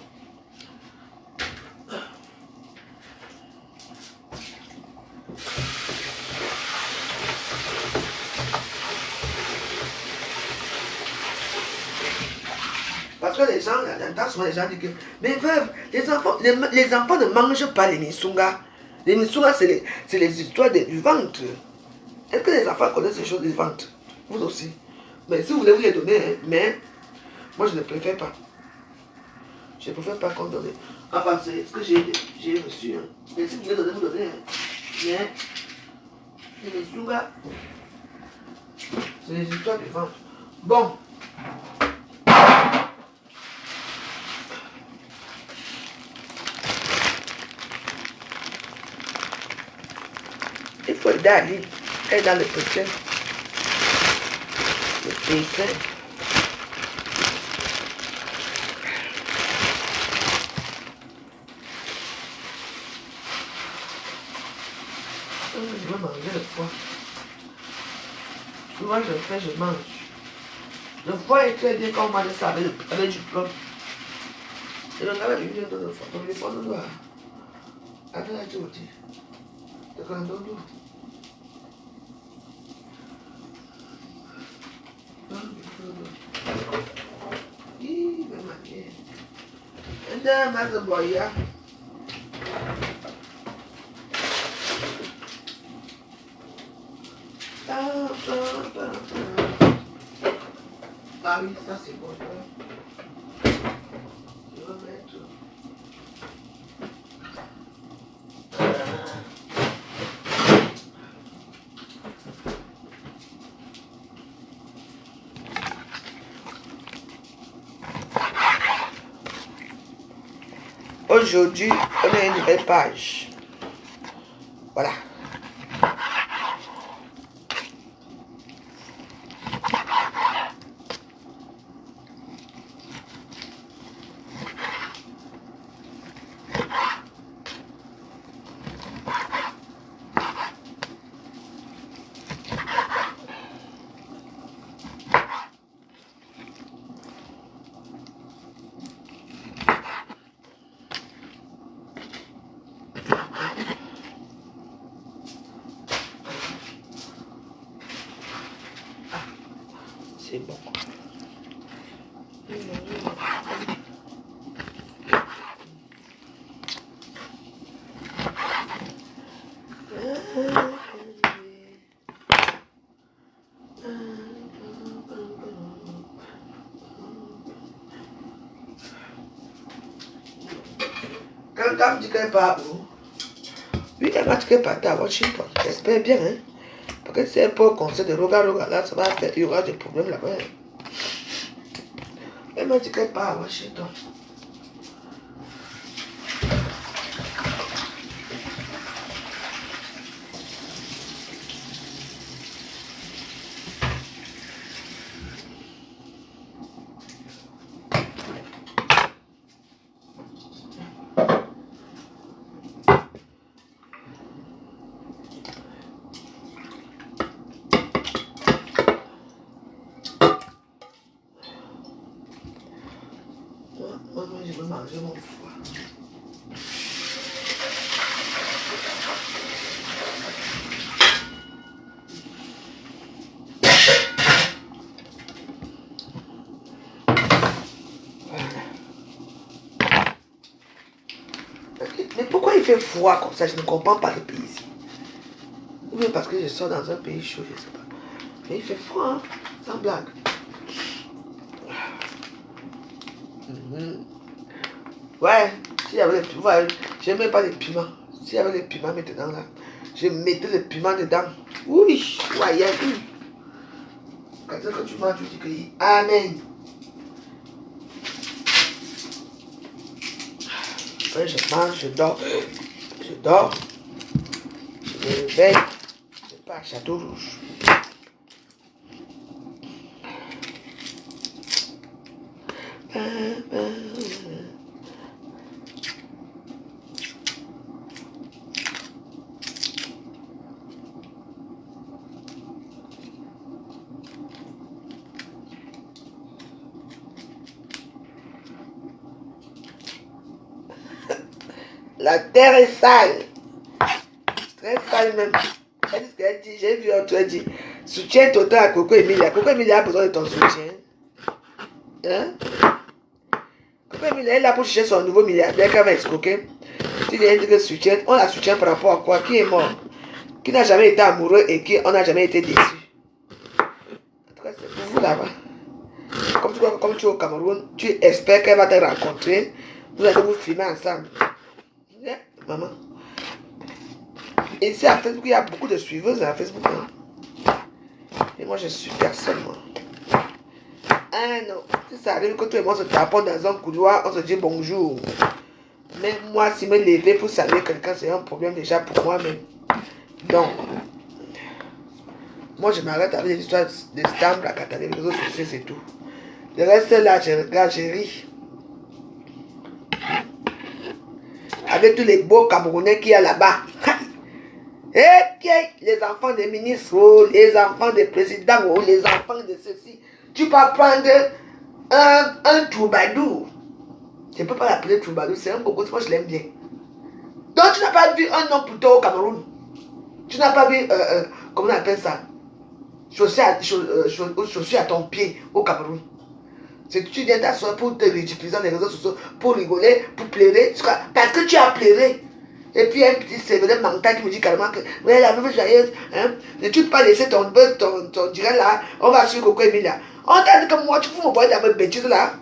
S1: Parce que les gens, souvent les gens disent que, mais veuve, les enfants ne mangent pas les Nisunga. Les Nisunga, c'est les histoires du ventre. Est-ce que les enfants connaissent ces choses du ventre? Vous aussi. Mais si vous voulez vous les donner, hein, mais moi je ne préfère pas. Je ne préfère pas qu'on donne. Enfin, c'est ce que j'ai reçu. Hein. Mais si vous voulez donner, vous donnez. Hein. Mais les Nisunga, c'est les histoires du ventre. Bon. Il faut aider à l'île. Elle est dans le pétrin. Le pétrin. Je vais manger le foie. Souvent je mange. Le foie est très bien quand on mange ça avec du plomb. Et donc avec une viande de foie. Donc les foies, on doit. Après la journée. C'est comme ça. Ih, vai matar. Anda, mais a boia. Ah oui, ça c'est bon. Je vais mettre. Aujourd'hui, on a une nouvelle page. Voilà. C'est bon. Quelqu'un me dit qu'elle part où? Oui, elle m'a dit qu'elle partait à Washington. J'espère bien, hein. Parce que c'est un peu conseil de Roga là, ça va faire, il y aura des problèmes là-bas. Elle m'a dit qu'elle part à Washington. Moi, je veux manger mon foie. Mais pourquoi il fait froid comme ça? Je ne comprends pas le pays ici. Ou bien parce que je sors dans un pays chaud, je ne sais pas. Mais il fait froid, hein? Sans blague. Ouais, s'il y avait des piments, ouais, je n'aimais pas les piments. S'il y avait des piments maintenant là, je mettais les piments dedans. Oui, ouais, quand tu manges, tu dis que Amen. Après, je mange, je dors, je me réveille, je pars à Château Rouge. La terre est sale. Très sale même. Elle dit ce qu'elle dit. J'ai vu autre dit. Soutien total à Coco Emilia. Coco Emilia a besoin de ton soutien. Hein? Coco Emilia est là pour chercher son nouveau milliardaire qu'elle va escroquer. Tu viens de dire que soutien. On la soutient par rapport à quoi? Qui est mort? Qui n'a jamais été amoureux et qui on n'a jamais été déçu. En tout cas, c'est pour vous là-bas. Comme tu es au Cameroun, tu espères qu'elle va te rencontrer. Vous allez vous filmer ensemble. Yeah, maman. Et ici à Facebook, il y a beaucoup de suiveuses à Facebook. Hein. Et moi, je suis personne, moi. Ah non. Si ça arrive que tout le monde se tapote dans un couloir, on se dit bonjour. Mais moi, si me lever pour saluer quelqu'un, c'est un problème déjà pour moi-même. Donc, moi, je m'arrête avec les histoires de stamps, la Catalogne, les réseaux sociaux, c'est tout. Le reste là, je regarde, je ris. Avec tous les beaux Camerounais qu'il y a là-bas. Et les enfants des ministres, oh, les enfants des présidents, oh, les enfants de ceci. Tu peux prendre un troubadour. Je ne peux pas l'appeler troubadour, c'est un gogo, moi je l'aime bien. Donc tu n'as pas vu un homme plutôt au Cameroun. Tu n'as pas vu, comment on appelle ça, chaussures à ton pied au Cameroun. C'est que tu viens t'asseoir pour te ridiculiser dans les réseaux sociaux, pour rigoler, pour pleurer, parce que tu as pleuré. Et puis un petit sévère mental qui me dit carrément que ouais, la nouvelle joyeuse, hein, ne tu pas laisser ton buzz, ton direct là, on va suivre Coco Emilia. On t'a dit que moi, vous me voyez dans vos bêtises là.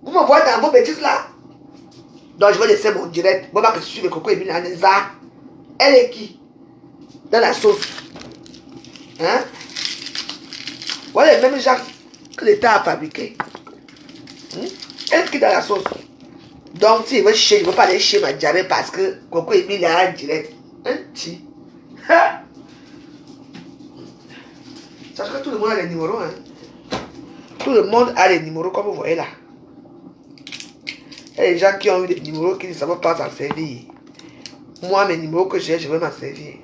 S1: Vous me voyez dans vos bêtises là. Donc je vais laisser mon direct. Moi, je vais suivre Coco Emilia. Elle est qui? Dans la sauce. Hein? Voilà les mêmes gens que l'État a fabriqué. Elle est qui dans la sauce? Donc, si je veux chier, je ne veux pas aller chez ma diarrhée parce que Coco Emilia a un direct. Un petit. Sachez que tout le monde a les numéros. Hein? Tout le monde a les numéros comme vous voyez là. Il y a des gens qui ont eu des numéros qui ne savent pas s'en servir. Moi, mes numéros que j'ai, je veux m'en servir.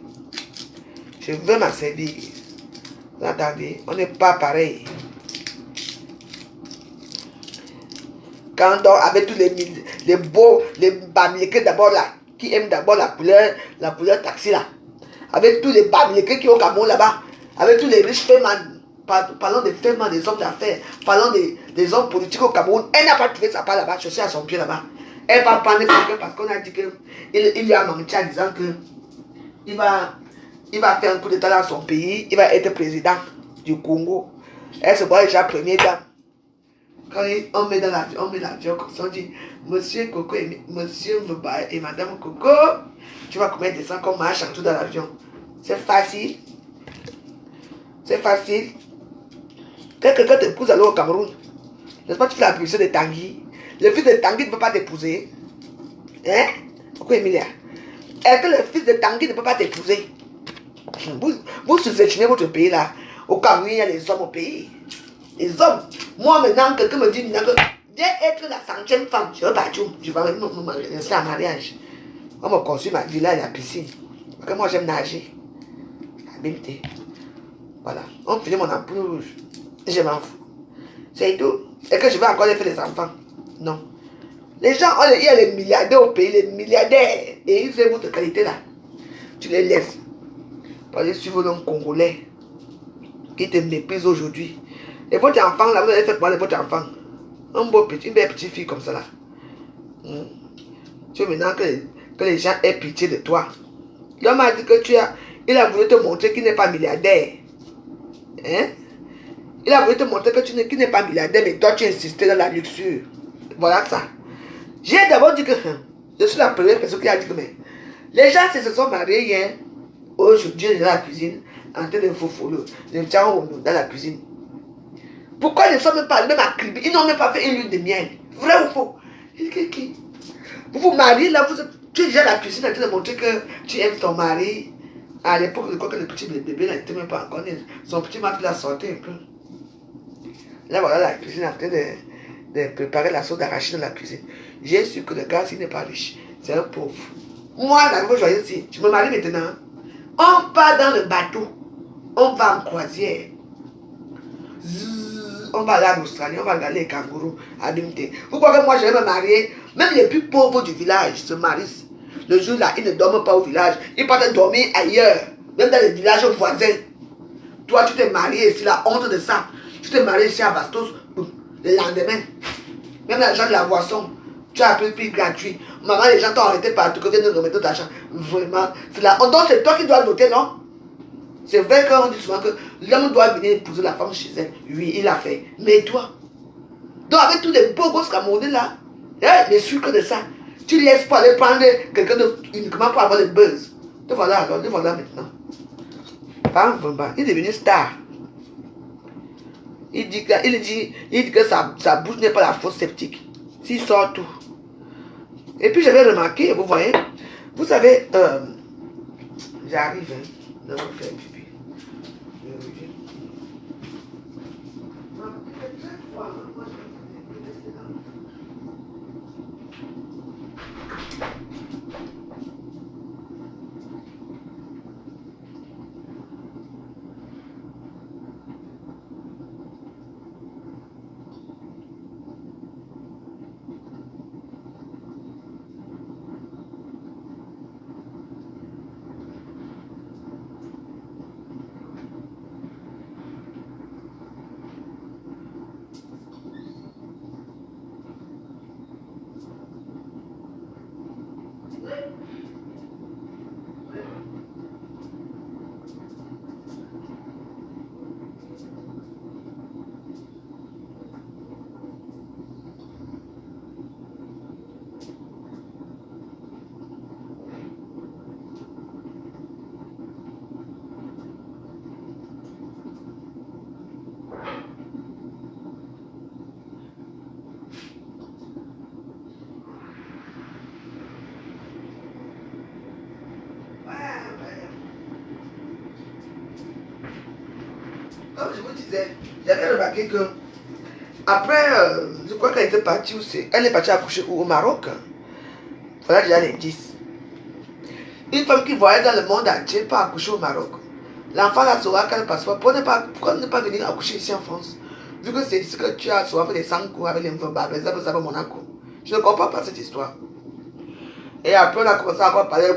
S1: Je veux m'en servir. Vous entendez? On n'est pas pareil. Quand on dort avec tous les beaux, les bamilekés d'abord là, qui aiment d'abord la couleur taxi là. Avec tous les bamilekés qui ont au Cameroun là-bas. Avec tous les riches femmes. Parlons des femmes, des hommes d'affaires. Parlons des hommes politiques au Cameroun. Elle n'a pas trouvé sa part là-bas. Je suis à son pied là-bas. Elle va prendre quelqu'un parce qu'on a dit qu'il lui a menti en disant que il va faire un coup d'état dans son pays. Il va être président du Congo. Elle se voit déjà première dame. Quand on met dans l'avion, on met l'avion comme ça, on dit Monsieur Coco et Monsieur Mouba et Madame Coco, tu vas combien de temps qu'on marche en tout dans l'avion? C'est facile. C'est facile. Quand quelqu'un t'épouse alors au Cameroun, n'est-ce pas, tu fais la publicité de Tanguy. Le fils de Tanguy ne peut pas t'épouser. Hein? Pourquoi Emilia? Est-ce que le fils de Tanguy ne peut pas t'épouser? Vous sous-estimez votre pays là. Au Cameroun, il y a les hommes au pays. Les hommes. Moi maintenant, quelqu'un me dit que viens être la 100e femme. Je vais partir. Je vais me rester en mariage. On me construit ma villa et la piscine. Parce que moi j'aime nager. Habileté. Voilà. On finit mon ampoule rouge. Je m'en fous. C'est tout. Et que je vais encore les faire des enfants. Non. Les gens, il y a les milliardaires au pays, les milliardaires. Et ils aiment votre qualité là. Tu les laisses. Pour aller suivre l'homme congolais qui te méprise aujourd'hui. Et votre enfant là, vous allez faire quoi de votre enfant? Une belle petite fille comme ça là. Tu veux maintenant que les gens aient pitié de toi. L'homme a dit que il a voulu te montrer qu'il n'est pas milliardaire. Hein? Il a voulu te montrer que qu'il n'est pas milliardaire, mais toi tu insistais dans la luxure. Voilà ça. J'ai d'abord dit que je suis la première personne qui a dit que mais les gens se sont mariés hier. Aujourd'hui, dans la cuisine, en train de vous follow, dans la cuisine. Pourquoi ils ne sont même pas même à Kribi? Ils n'ont même pas fait une lune de miel. Vrai ou faux? Vous vous mariez là, tu es déjà à la cuisine en train de montrer que tu aimes ton mari. À l'époque, je crois que le petit bébé n'était même pas encore né. Son petit mari l'a sorti un peu. Là, voilà la cuisine en train de préparer la sauce d'arachide dans la cuisine. J'ai su que le gars, s'il n'est pas riche, c'est un pauvre. Moi, la nouvelle joyeuse, si je me marie maintenant, on part dans le bateau. On va en croisière. On va aller en Australie, on va regarder les kangourous à Bimte. Vous croyez que moi je vais me marier? Même les plus pauvres du village se marient. Le jour là, ils ne dorment pas au village. Ils partent dormir ailleurs. Même dans les villages voisins. Toi, tu t'es marié ici, la honte de ça. Tu t'es marié ici à Bastos le lendemain. Même l'argent de la boisson, tu as pris gratuit. Maman, les gens t'ont arrêté partout, que viennent de remettre d'argent. Vraiment, c'est la honte. Donc c'est toi qui dois noter, non? C'est vrai qu'on dit souvent que l'homme doit venir épouser la femme chez elle. Oui, il l'a fait. Mais toi, donc avec tous les beaux gosses camerounais là, les sucres de ça, tu laisses pas aller prendre quelqu'un uniquement pour avoir le buzz. Te voilà alors, te voilà maintenant. Il est devenu star. Il dit que sa bouche n'est pas la fosse septique. S'il sort tout. Et puis j'avais remarqué, vous voyez, vous savez, j'arrive, de me faire pipi. comme je vous disais, j'avais remarqué que après, je crois qu'elle était partie où c'est. Elle est partie accoucher au Maroc. Voilà déjà les 10. Une femme qui voyage dans le monde entier pas accoucher au Maroc. L'enfant là saura qu'elle passe pas. Pourquoi ne pas venir accoucher ici en France? Vu que c'est ce que tu as souvent fait des 100 coups avec les enfants, par exemple, ça va Monaco. Je ne comprends pas cette histoire. Et après, on a commencé à parler.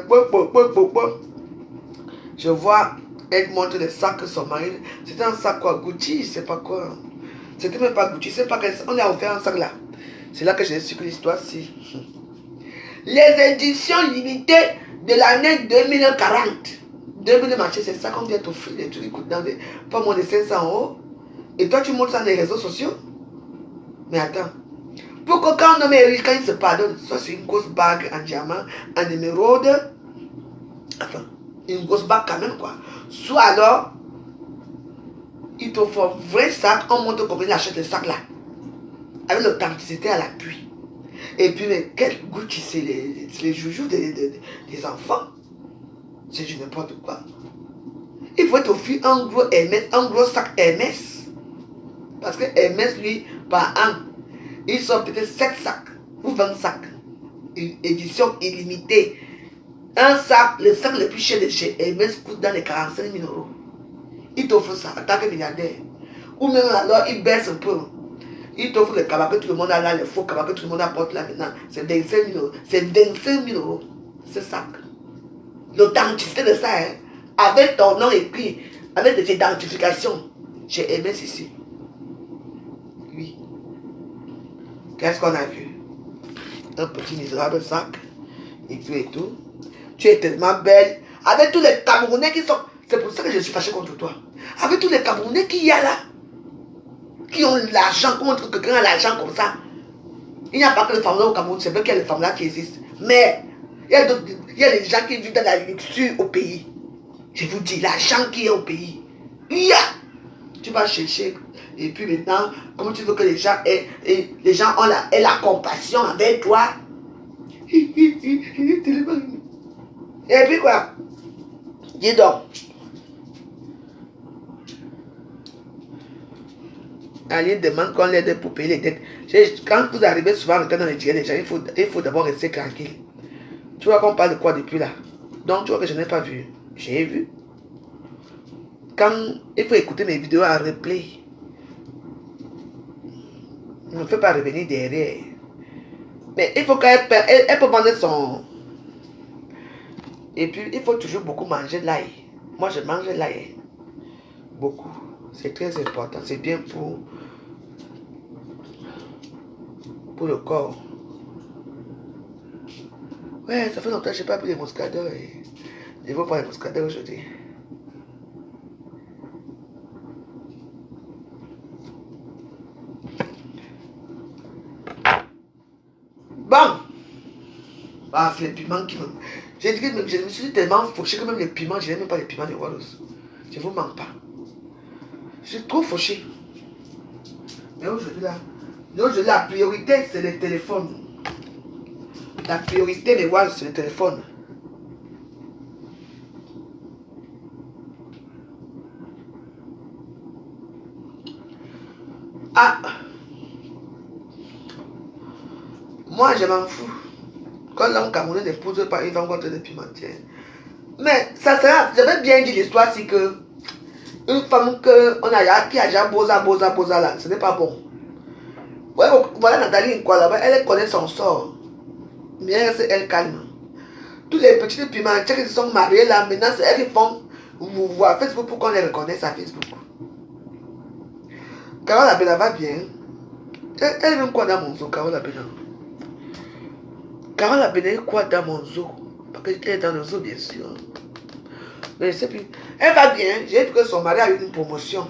S1: Je vois, elle montre les sacs que son mari. C'était un sac quoi? Gucci, je sais pas quoi. C'était même pas Gucci, c'est pas qu'on a offert un sac là. C'est là que j'ai su que l'histoire si. Les éditions limitées de l'année 2040. 2000 marchés, c'est ça qu'on vient t'offrir. Les trucs coûtent pas moins de 500 €. Et toi, tu montres ça dans les réseaux sociaux? Mais attends. Pourquoi quand un homme est riche, quand il se pardonne, soit c'est une grosse bague en diamant, en émeraude. Enfin, une grosse bague quand même, quoi. Soit alors, il t'offre un vrai sac, on montre comment il achète le sac là. Avec l'authenticité à l'appui. Et puis, mais quel goût c'est les joujoux des enfants. C'est du n'importe quoi. Il faut t'offrir un gros Hermès, un gros sac Hermès. Parce que Hermès, lui, par an, il sort peut-être 7 sacs ou 20 sacs. Une édition illimitée. Un sac, le sac le plus cher de chez Hermès coûte dans les 45 000 €. Il t'offre ça en tant que milliardaire. Ou même alors, il baisse un peu. Il t'offre le cabas que tout le monde a là, le faux cabas que tout le monde apporte là maintenant. C'est 25 000 €. C'est 25 000 €. Ce sac. L'authenticité de ça, hein, avec ton nom écrit, avec des identifications. J'ai aimé ici. Oui. Qu'est-ce qu'on a vu? Un petit misérable sac. Et tout. Tu es tellement belle. Avec tous les Camerounais qui sont. C'est pour ça que je suis fâché contre toi. Avec tous les Camerounais qu'il y a là. Qui ont l'argent, contre quelqu'un a l'argent comme ça. Il n'y a pas que les femmes là au Cameroun. C'est vrai qu'il y a les femmes là qui existent. Mais il y a des gens qui vivent dans la luxure au pays. Je vous dis, l'argent qui est au pays. Il y a. Tu vas chercher. Et puis maintenant, comment tu veux que les gens aient la compassion avec toi? Et puis quoi? Dis donc. Aline demande qu'on l'aide pour payer les dettes. Quand vous arrivez souvent dans les dîners des gens, il faut d'abord rester tranquille. Tu vois qu'on parle de quoi depuis là? Donc tu vois que je n'ai pas vu. J'ai vu. Quand il faut écouter mes vidéos en replay. Ne me fais pas revenir derrière. Mais il faut qu'elle peut vendre son... Et puis il faut toujours beaucoup manger l'ail. Moi je mange l'ail. Beaucoup. C'est très important. C'est bien pour le corps. Ouais, ça fait longtemps que je n'ai pas pris les muscadeurs. Je vais prendre les muscadeurs aujourd'hui. Bon. Ah, c'est les piments qui me... Je me suis tellement fauché que même les piments, je n'aime même pas les piments de Wallos. Je ne vous mens pas. Je suis trop fauché. Mais aujourd'hui la priorité, c'est le téléphone. La priorité de Wallos, c'est le téléphone. Ah. Moi, je m'en fous. Quand l'homme camerounais n'épouse pas, il va rencontrer des pimentières. Mais ça sera, j'avais bien dit l'histoire, c'est que une femme qui a déjà bosa là, ce n'est pas bon. Ouais, voilà Nathalie quoi là-bas, elle connaît son sort. Mais elle calme. Tous les petits pimentières qui se sont mariés là, maintenant c'est elles qui font voir Facebook pour qu'on les reconnaisse à Facebook. Carole Abena va bien. Elle est même quoi dans mon zoo, Carole Abena? Carole Abena est quoi dans mon zoo? Parce qu'elle est dans le zoo, bien sûr. Mais je sais plus. Elle va bien. J'ai vu que son mari a eu une promotion.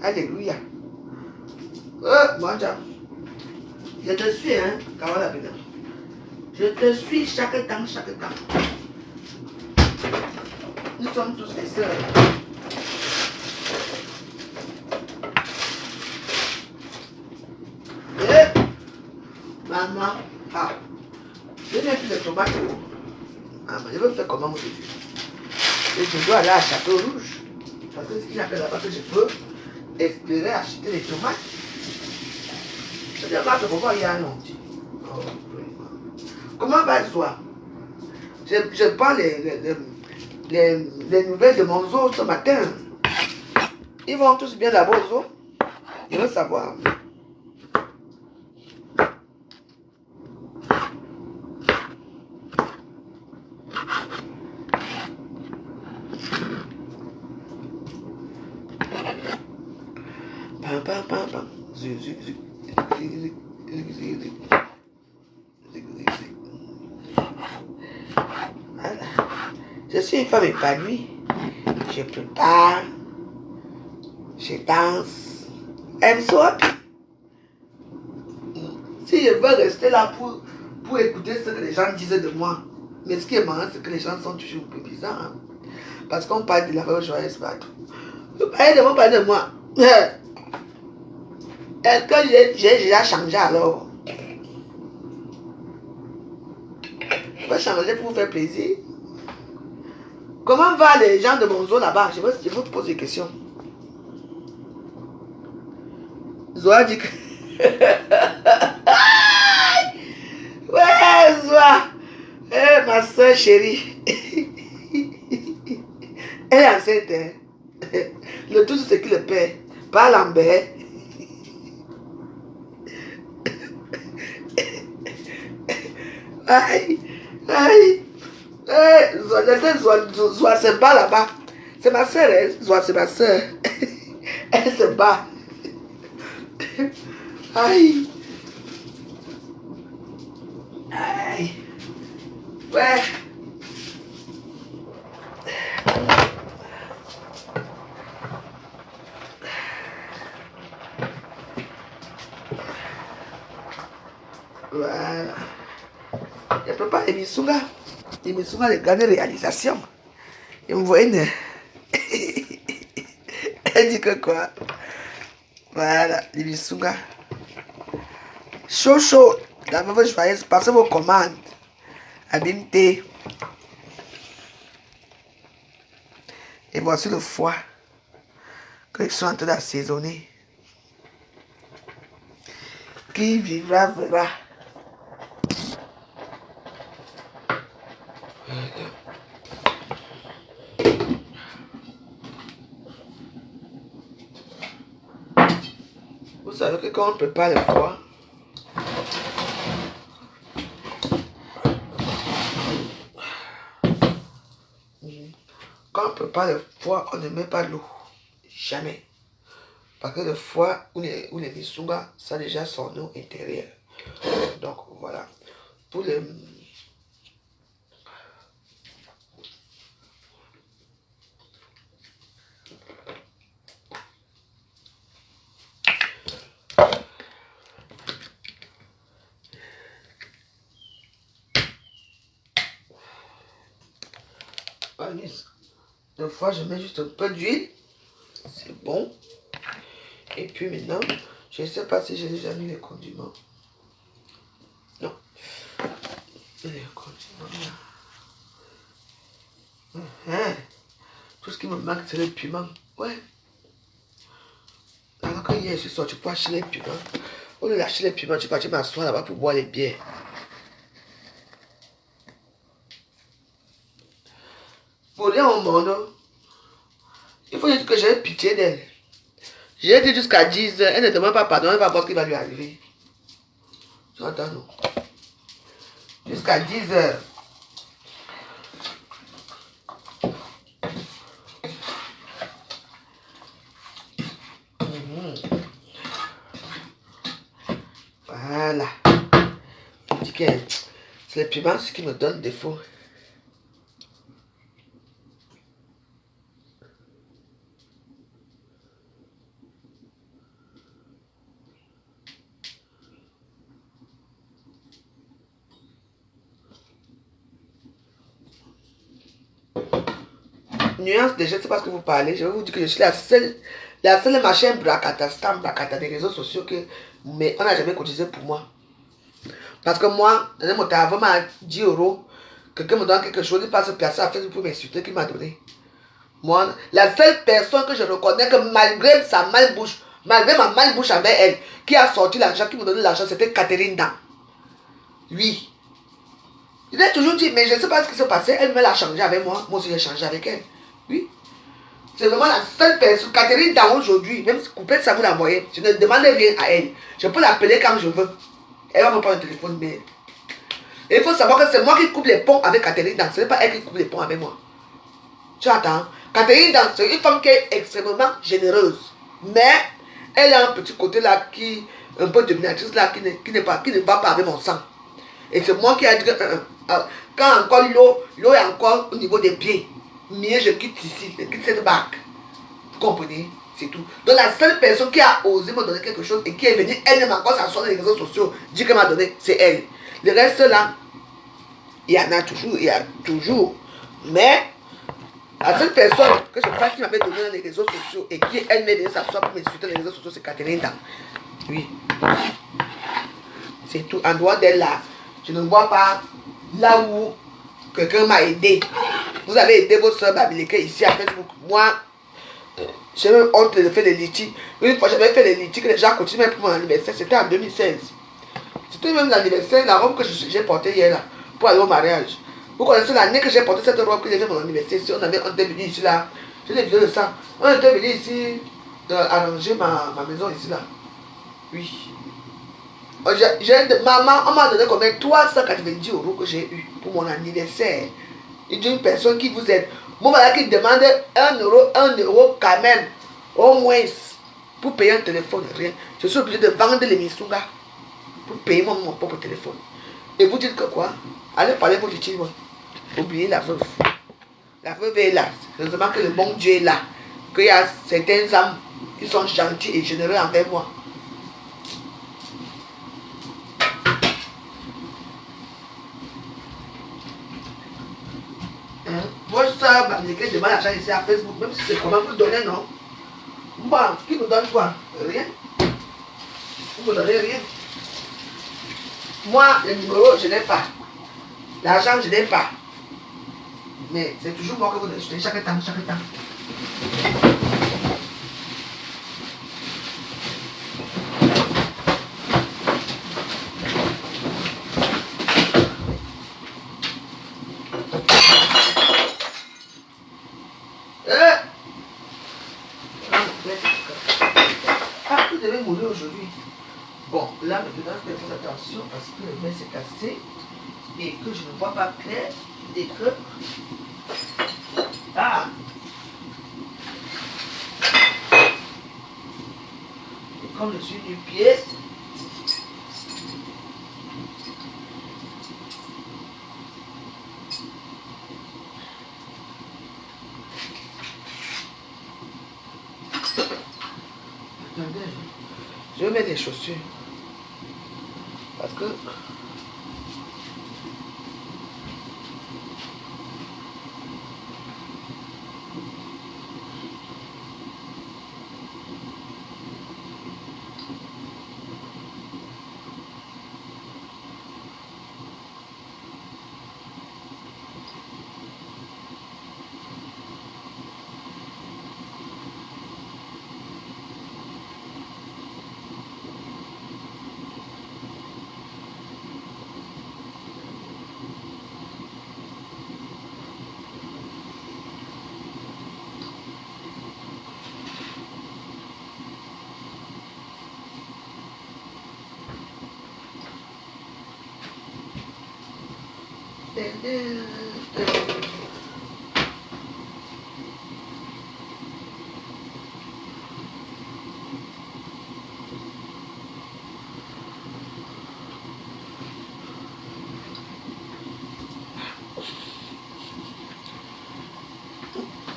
S1: Alléluia. Moi, je te suis, hein, Carole Abena. Je te suis chaque temps. Nous sommes tous des sœurs. Maman, ah, je n'ai plus de tomates. Maman, je veux faire comment aujourd'hui? Et je dois aller à Château Rouge. Parce que s'il y a que là-bas que je peux, espérer acheter les tomates. Je dis, ma pourquoi il y a un long. Comment va toi? Je prends les nouvelles de mon zoo ce matin. Ils vont tous bien d'abord au zoo. Je veux savoir. Pam pam pam pam. Voilà. Je suis une femme épanouie. Je prépare. Je danse. I'm so happy. Si je veux rester là pour écouter ce que les gens disent de moi, mais ce qui est marrant, c'est que les gens sont toujours un peu bizarres. Hein? Parce qu'on parle de la femme joyeuse partout. Vous parlez de moi, parlez de moi. Est-ce que j'ai déjà changé alors? Je vais changer pour vous faire plaisir. Comment va les gens de mon zoo là-bas? Je vous pose des questions. Zoa dit que... Ouais, Zoa. Eh, ma soeur chérie. Elle est enceinte. Hein? Le tout, c'est qui le paie. Pas Lambert. Aïe, aïe. Zoa se bat là-bas. C'est ma soeur, hein? Zoa, c'est ma soeur. Elle se bat. Aïe. Aïe. Ouais. Voilà. Je peux pas les Missunga. Les Missunga, les grandes réalisations. Et vous voyez, elle dit que quoi? Voilà, les Missunga. Chaud, chaud. La veuve joyeuse, passez vos commandes. Abimté. Et voici le foie que je suis en train d'assaisonner. Qui vivra verra. Vous savez que quand on prépare le foie, on ne met pas l'eau. Jamais. Parce que le foie ou les Missunga, ça a déjà son eau intérieure. Donc voilà. Pour les... Le foie, je mets juste un peu d'huile. C'est bon. Et puis maintenant, je ne sais pas si j'ai déjà mis les condiments. Non. Les condiments là. Tout ce qui me manque, c'est le piment. Ouais. Alors que hier, je suis sorti pour acheter les piments. Au lieu d'acheter les piments, je suis parti m'asseoir là-bas pour boire les bières. Pour dire au monde, il faut dire que j'ai pitié d'elle. J'ai dit jusqu'à 10 heures, elle ne demande pas pardon, elle va voir ce qui va lui arriver. Tu entends, non? Jusqu'à 10 heures. Voilà. Je dis que c'est les piments qui me donnent défaut. Nuance déjà, c'est parce que vous parlez. Je vais vous dire que je suis la seule machin bracata des réseaux sociaux que mais on n'a jamais cotisé pour moi. Parce que moi, dans mon travail, m'a 10 €. Quelqu'un me donne quelque chose, il passe placer à Facebook pour m'insulter, qu'il m'a donné. Moi, la seule personne que je reconnais que malgré sa malbouche, malgré ma malbouche avec elle, qui a sorti l'argent, qui me donnait l'argent, c'était Catherine Dan. Oui. Je l'ai toujours dit, mais je ne sais pas ce qui s'est passé. Elle me l'a changé avec moi. Moi aussi, j'ai changé avec elle. Oui. C'est vraiment la seule personne. Catherine Dan aujourd'hui, même si coupée, ça vous l'envoyer. Je ne demande rien à elle. Je peux l'appeler quand je veux. Elle va me prendre le téléphone, mais... Et il faut savoir que c'est moi qui coupe les ponts avec Catherine Dan. Ce n'est pas elle qui coupe les ponts avec moi. Tu attends. Catherine Dan, c'est une femme qui est extrêmement généreuse. Mais elle a un petit côté là qui... Un peu dominatrice là qui ne va pas avec mon sang. Et c'est moi qui ai dit que... quand encore l'eau est encore au niveau des pieds. Mais je quitte ici. Je quitte cette barque. Vous comprenez? C'est tout. Donc la seule personne qui a osé me donner quelque chose et qui est venue elle-même encore s'asseoir dans les réseaux sociaux, dit qu'elle m'a donné, c'est elle. Le reste là, il y en a toujours, Mais la seule personne que je pense qui m'avait donné dans les réseaux sociaux et qui elle-même venue s'asseoir pour m'insulter dans les réseaux sociaux, c'est Catherine Dan. Oui. C'est tout. En dehors d'elle là, je ne vois pas là où quelqu'un m'a aidé. Vous avez aidé votre soeur Babilike ici à Facebook. Moi, j'ai même honte de faire des litiges. Une fois, j'avais fait des litiges que les gens continuent même pour mon anniversaire. C'était en 2016. C'était même l'anniversaire, la robe que j'ai portée hier là, pour aller au mariage. Vous connaissez l'année que j'ai porté cette robe que j'ai fait mon anniversaire. Si on était venu ici là, j'ai des vidéos de ça. On était venu ici arranger ma maison ici là. Oui. Maman, on m'a donné combien 390 € que j'ai eu pour mon anniversaire. Et d'une personne qui vous aide. Moi, voilà qui demande 1 euro quand même, au moins, pour payer un téléphone, rien. Je suis obligé de vendre l'émission là, pour payer mon propre téléphone. Et vous dites que quoi? Allez parler pour du moi. Oubliez la veuve. La veuve est là. Heureusement que le bon Dieu est là. Qu'il y a certaines âmes qui sont gentils et généreux envers moi. Moi, ça, je demande l'argent ici à Facebook, même si c'est comment vous donner, non? Moi, qui me donne quoi? Rien. Vous ne me donnez rien. Moi, le numéro, je n'ai pas. L'argent, je n'ai pas. Mais c'est toujours moi que vous donnez chaque temps. Vous devez mourir aujourd'hui. Bon, là maintenant, je fais attention parce que le verre s'est cassé et que je ne vois pas clair et que... Ah! Et comme je suis du pied... Attendez, je vais mettre les chaussures. Parce que...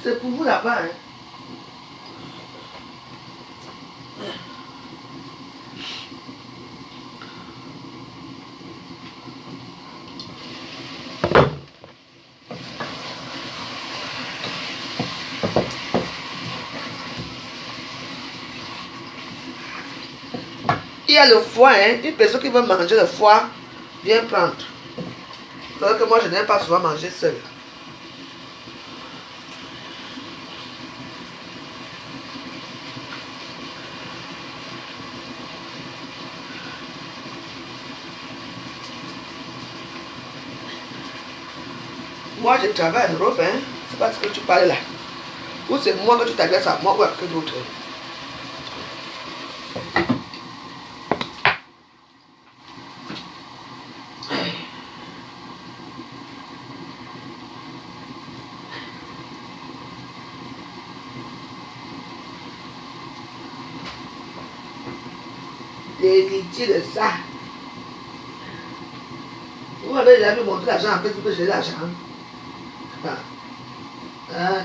S1: C'est pour vous là-bas, hein. Il y a le foie, hein. Une personne qui veut manger le foie, viens prendre. C'est vrai que moi, je n'aime pas souvent manger seul. Moi, je travaille en Europe, hein. C'est pas ce que tu parles là. Ou c'est moi que tu t'adresses à moi ou à quelqu'un d'autre. L'héritier de ça. Vous m'avez déjà vu montrer l'argent en Facebook que j'ai l'argent. Ah.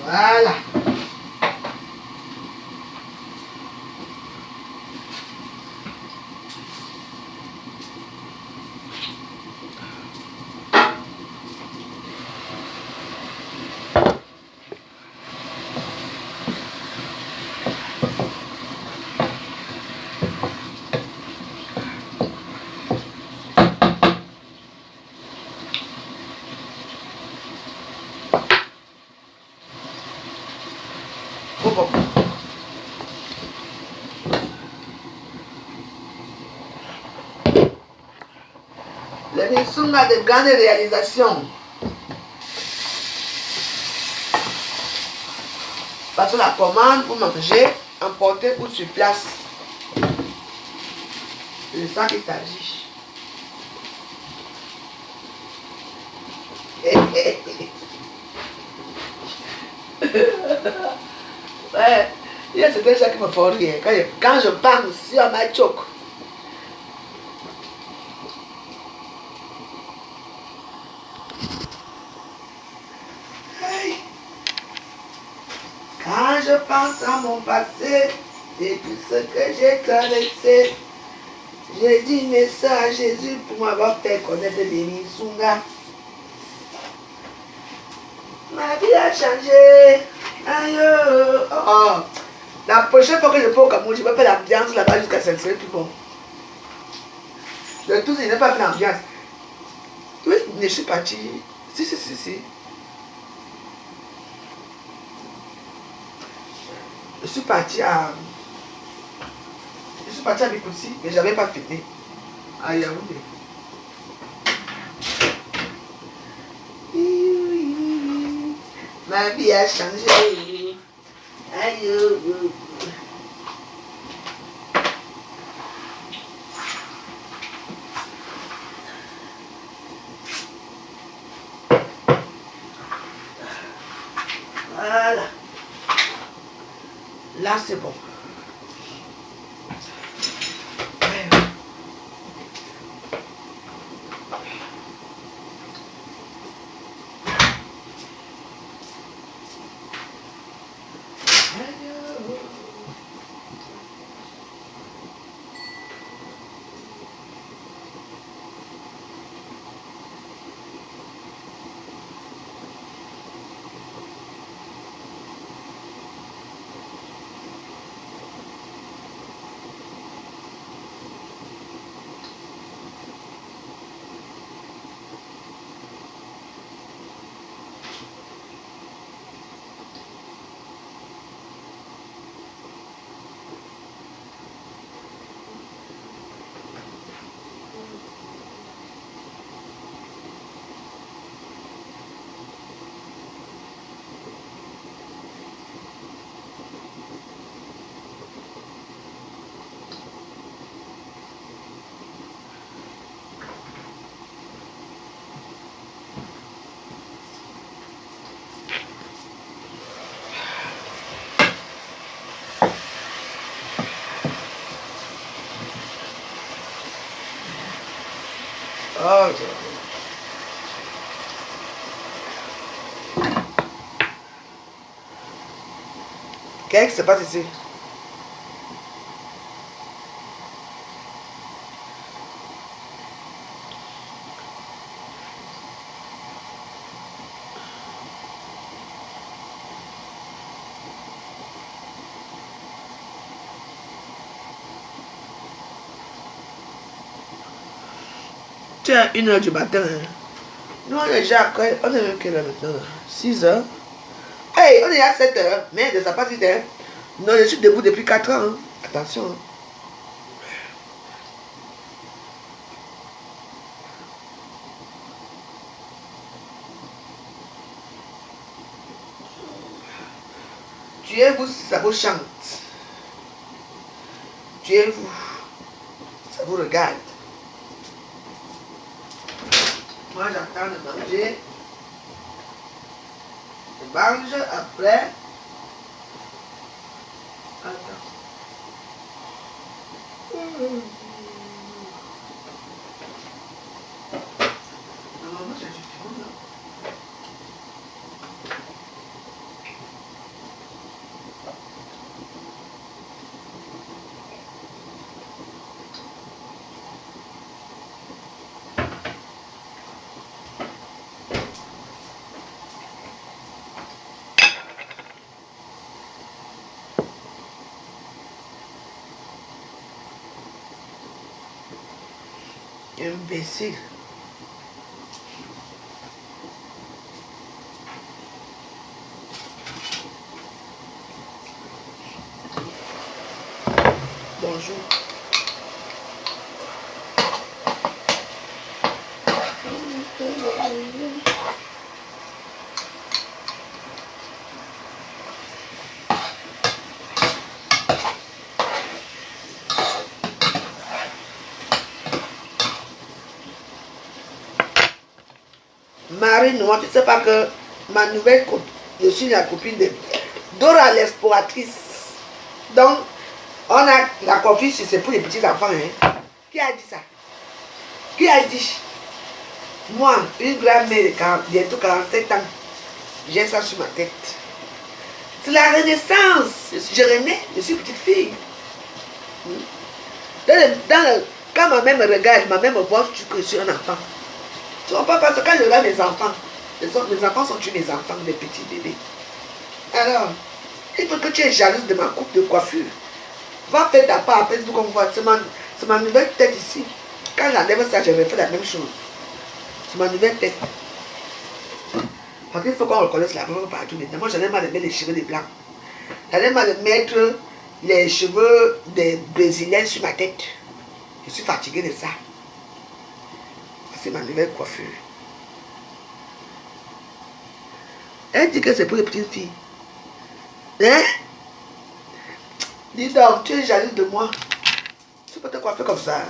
S1: Voilà. Bon. L'émission a de grandes réalisations. Parce que la commande pour manger, emporter ou sur place. C'est de ça qu'il s'agit. Ouais, il y a certains gens qui me font rire. Quand je parle aussi, on m'a choqué. Quand je pense à mon passé et tout ce que j'ai traversé, j'ai dit merci à Jésus pour m'avoir fait connaître les Misunga. Ma vie a changé. Aïe, oh. La prochaine fois que je vais au Cameroun, je vais faire l'ambiance là-bas jusqu'à ce que ce soit plus bon. De tous, je n'ai pas fait l'ambiance. Oui, je suis parti. Si. Je suis parti à Bikoussi, mais je n'avais pas fêté. À Yaoundé. Ma vie a changé. Aïe. Voilà. Là, c'est bon. Oh, qu'est-ce qui se passe ici? Tu es à 1h du matin. Hein. Nous, on est déjà à quoi? On est même quelle heure maintenant? 6h. Hey, on est à 7h. Merde, ça passe vite. Hein. Non, je suis debout depuis 4 ans. Hein. Attention. Hein. Tuez-vous, ça vous chante. Tuez-vous, ça vous regarde. Moi, j'attends de manger. Je mange après. Attends. Normalement, j'ai du tout, là. Imbécile. Bonjour. Marine, moi, tu sais pas que ma nouvelle copine, je suis la copine de Dora l'exploratrice. Donc, on a la confiance, c'est pour les petits enfants. Hein. Qui a dit ça? Qui a dit? Moi, une grand-mère de bientôt 47 ans, j'ai ça sur ma tête. C'est la renaissance. Je renais, je suis petite fille. Quand ma mère me regarde, ma mère me voit que je suis un enfant. Tu comprends parce que quand je regarde mes enfants, mes enfants sont tués, mes enfants, des petits bébés. Alors, il faut que tu es jalouse de ma coupe de coiffure. Va faire ta part après tout qu'on voit. C'est ma nouvelle tête ici. Quand j'enlève ça, je vais faire la même chose. C'est ma nouvelle tête. Parce qu'il faut qu'on reconnaisse la forme partout maintenant. Moi, j'en ai marre de mettre les cheveux des blancs. J'en ai marre de mettre les cheveux des Brésiliens sur ma tête. Je suis fatiguée de ça. C'est ma nouvelle coiffure. Elle dit que c'est pour les petites filles. Hein? Dis donc, tu es jalouse de moi. Tu peux te coiffer comme ça.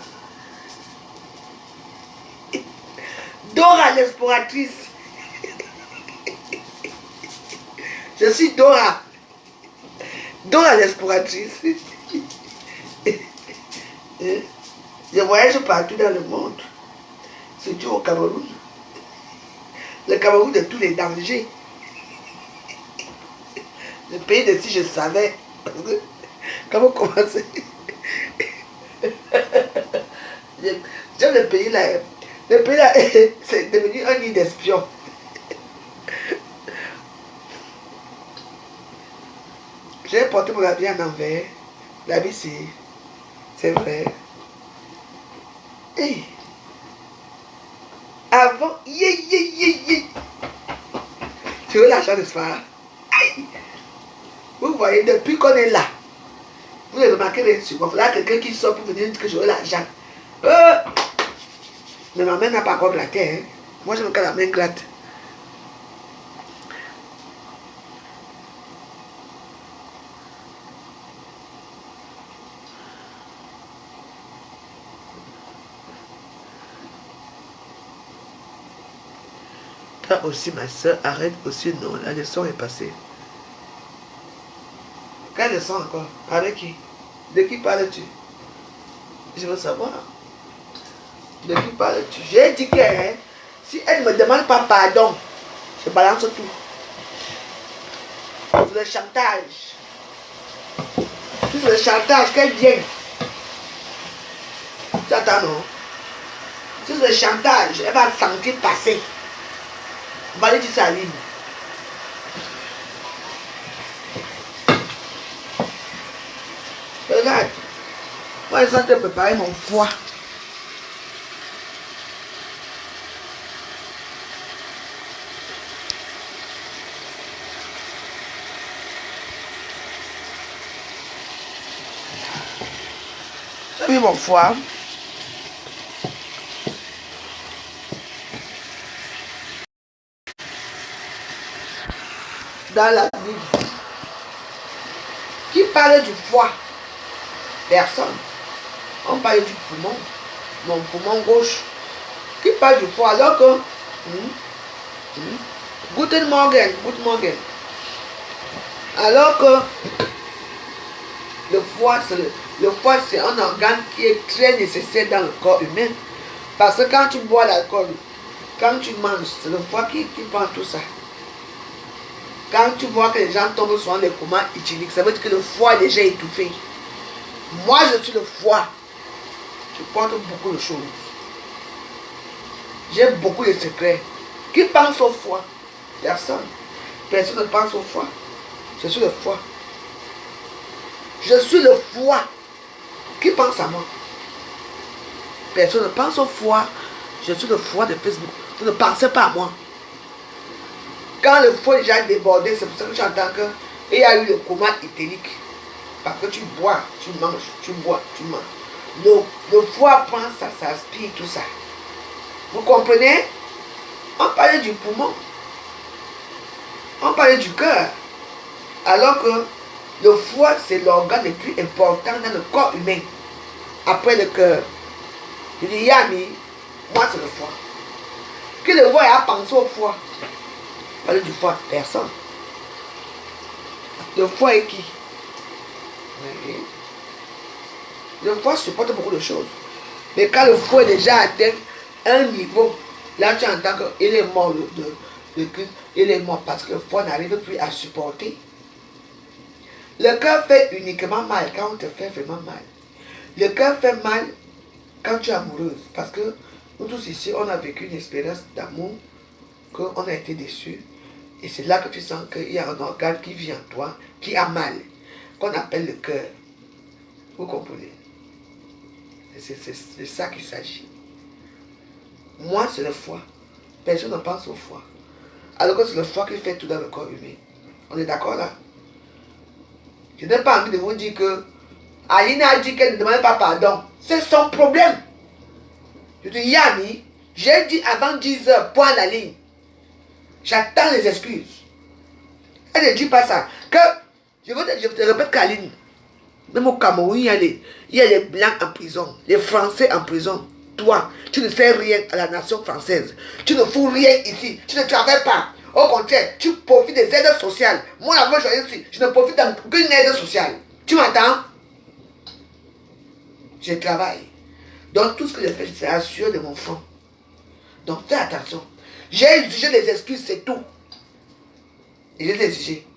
S1: Dora l'exploratrice. Je suis Dora. Dora l'exploratrice. Je voyage partout dans le monde. Surtout au Cameroun. Le Cameroun de tous les dangers. Le pays de si je savais. Quand vous commencez. J'aime le pays là. Le pays là, c'est devenu un nid d'espions. J'ai porté mon habit en envers. L'habit c'est vrai. Hey. Avant, tu veux l'argent de ce soir? Aïe. Vous voyez, depuis qu'on est là, vous avez remarqué les secondes. Il y a quelqu'un qui sort pour venir dire que je veux l'argent. Mais ma main n'a pas encore gratté. Hein. Moi, je veux que la main gratte. Toi aussi, ma soeur, arrête aussi. Non, la leçon est passée. Quelle leçon encore? Avec qui? De qui parles-tu? Je veux savoir. De qui parles-tu? J'ai dit que hein, si elle ne me demande pas pardon, je balance tout. C'est le chantage. Si c'est le chantage, qu'elle vient. Tu attends, non? Si c'est le chantage, elle va sentir passer. On va lui dire ça à Lynn. Regarde. Moi, je suis en train de préparer mon foie. J'ai mis mon foie. Dans la Bible. Qui parle du foie? Personne. On parle du poumon. Mon poumon gauche. Qui parle du foie alors que... Guten Morgen. Guten Morgen. Alors que le foie, c'est un organe qui est très nécessaire dans le corps humain. Parce que quand tu bois l'alcool, quand tu manges, c'est le foie qui prend tout ça. Quand tu vois que les gens tombent sur les comas éthyliques, ça veut dire que le foie est déjà étouffé. Moi, je suis le foie. Je porte beaucoup de choses. J'ai beaucoup de secrets. Qui pense au foie? Personne. Personne ne pense au foie. Je suis le foie. Je suis le foie. Qui pense à moi? Personne ne pense au foie. Je suis le foie de Facebook. Vous ne pensez pas à moi. Quand le foie est déjà débordé, c'est pour ça que j'entends qu'il y a eu le coma éthylique. Parce que tu bois, tu manges, tu bois, tu manges. Le foie prend ça, ça aspire tout ça. Vous comprenez? On parlait du poumon. On parlait du cœur. Alors que le foie, c'est l'organe le plus important dans le corps humain. Après le cœur. Je dis, Yami, moi c'est le foie. Qui le voit à penser au foie? Parler du foie, personne. Le foie est qui? Le foie supporte beaucoup de choses. Mais quand le foie est déjà atteint un niveau, là tu entends qu'il est mort, il est mort parce que le foie n'arrive plus à supporter. Le cœur fait uniquement mal quand on te fait vraiment mal. Le cœur fait mal quand tu es amoureuse. Parce que nous tous ici, on a vécu une expérience d'amour, qu'on a été déçus. Et c'est là que tu sens qu'il y a un organe qui vit en toi, qui a mal, qu'on appelle le cœur. Vous comprenez? C'est ça qu'il s'agit. Moi, c'est le foie. Personne ne pense au foie. Alors que c'est le foie qui fait tout dans le corps humain. On est d'accord là? Je n'ai pas envie de vous dire que Aline a dit qu'elle ne demande pas pardon. C'est son problème. Je dis, Yami, j'ai dit avant 10 heures, point la ligne. J'attends les excuses. Elle ne dit pas ça. Que, je te répète qu'Aline, même au Cameroun, il y a les Blancs en prison, les Français en prison. Toi, tu ne fais rien à la nation française. Tu ne fous rien ici. Tu ne travailles pas. Au contraire, tu profites des aides sociales. Moi, la vraie chose ici, je ne profite d'aucune aide sociale. Tu m'entends? Je travaille. Donc, tout ce que je fais, c'est assurer de mon front. Donc, fais attention. J'ai exigé des excuses, c'est tout. Et je les ai exigées.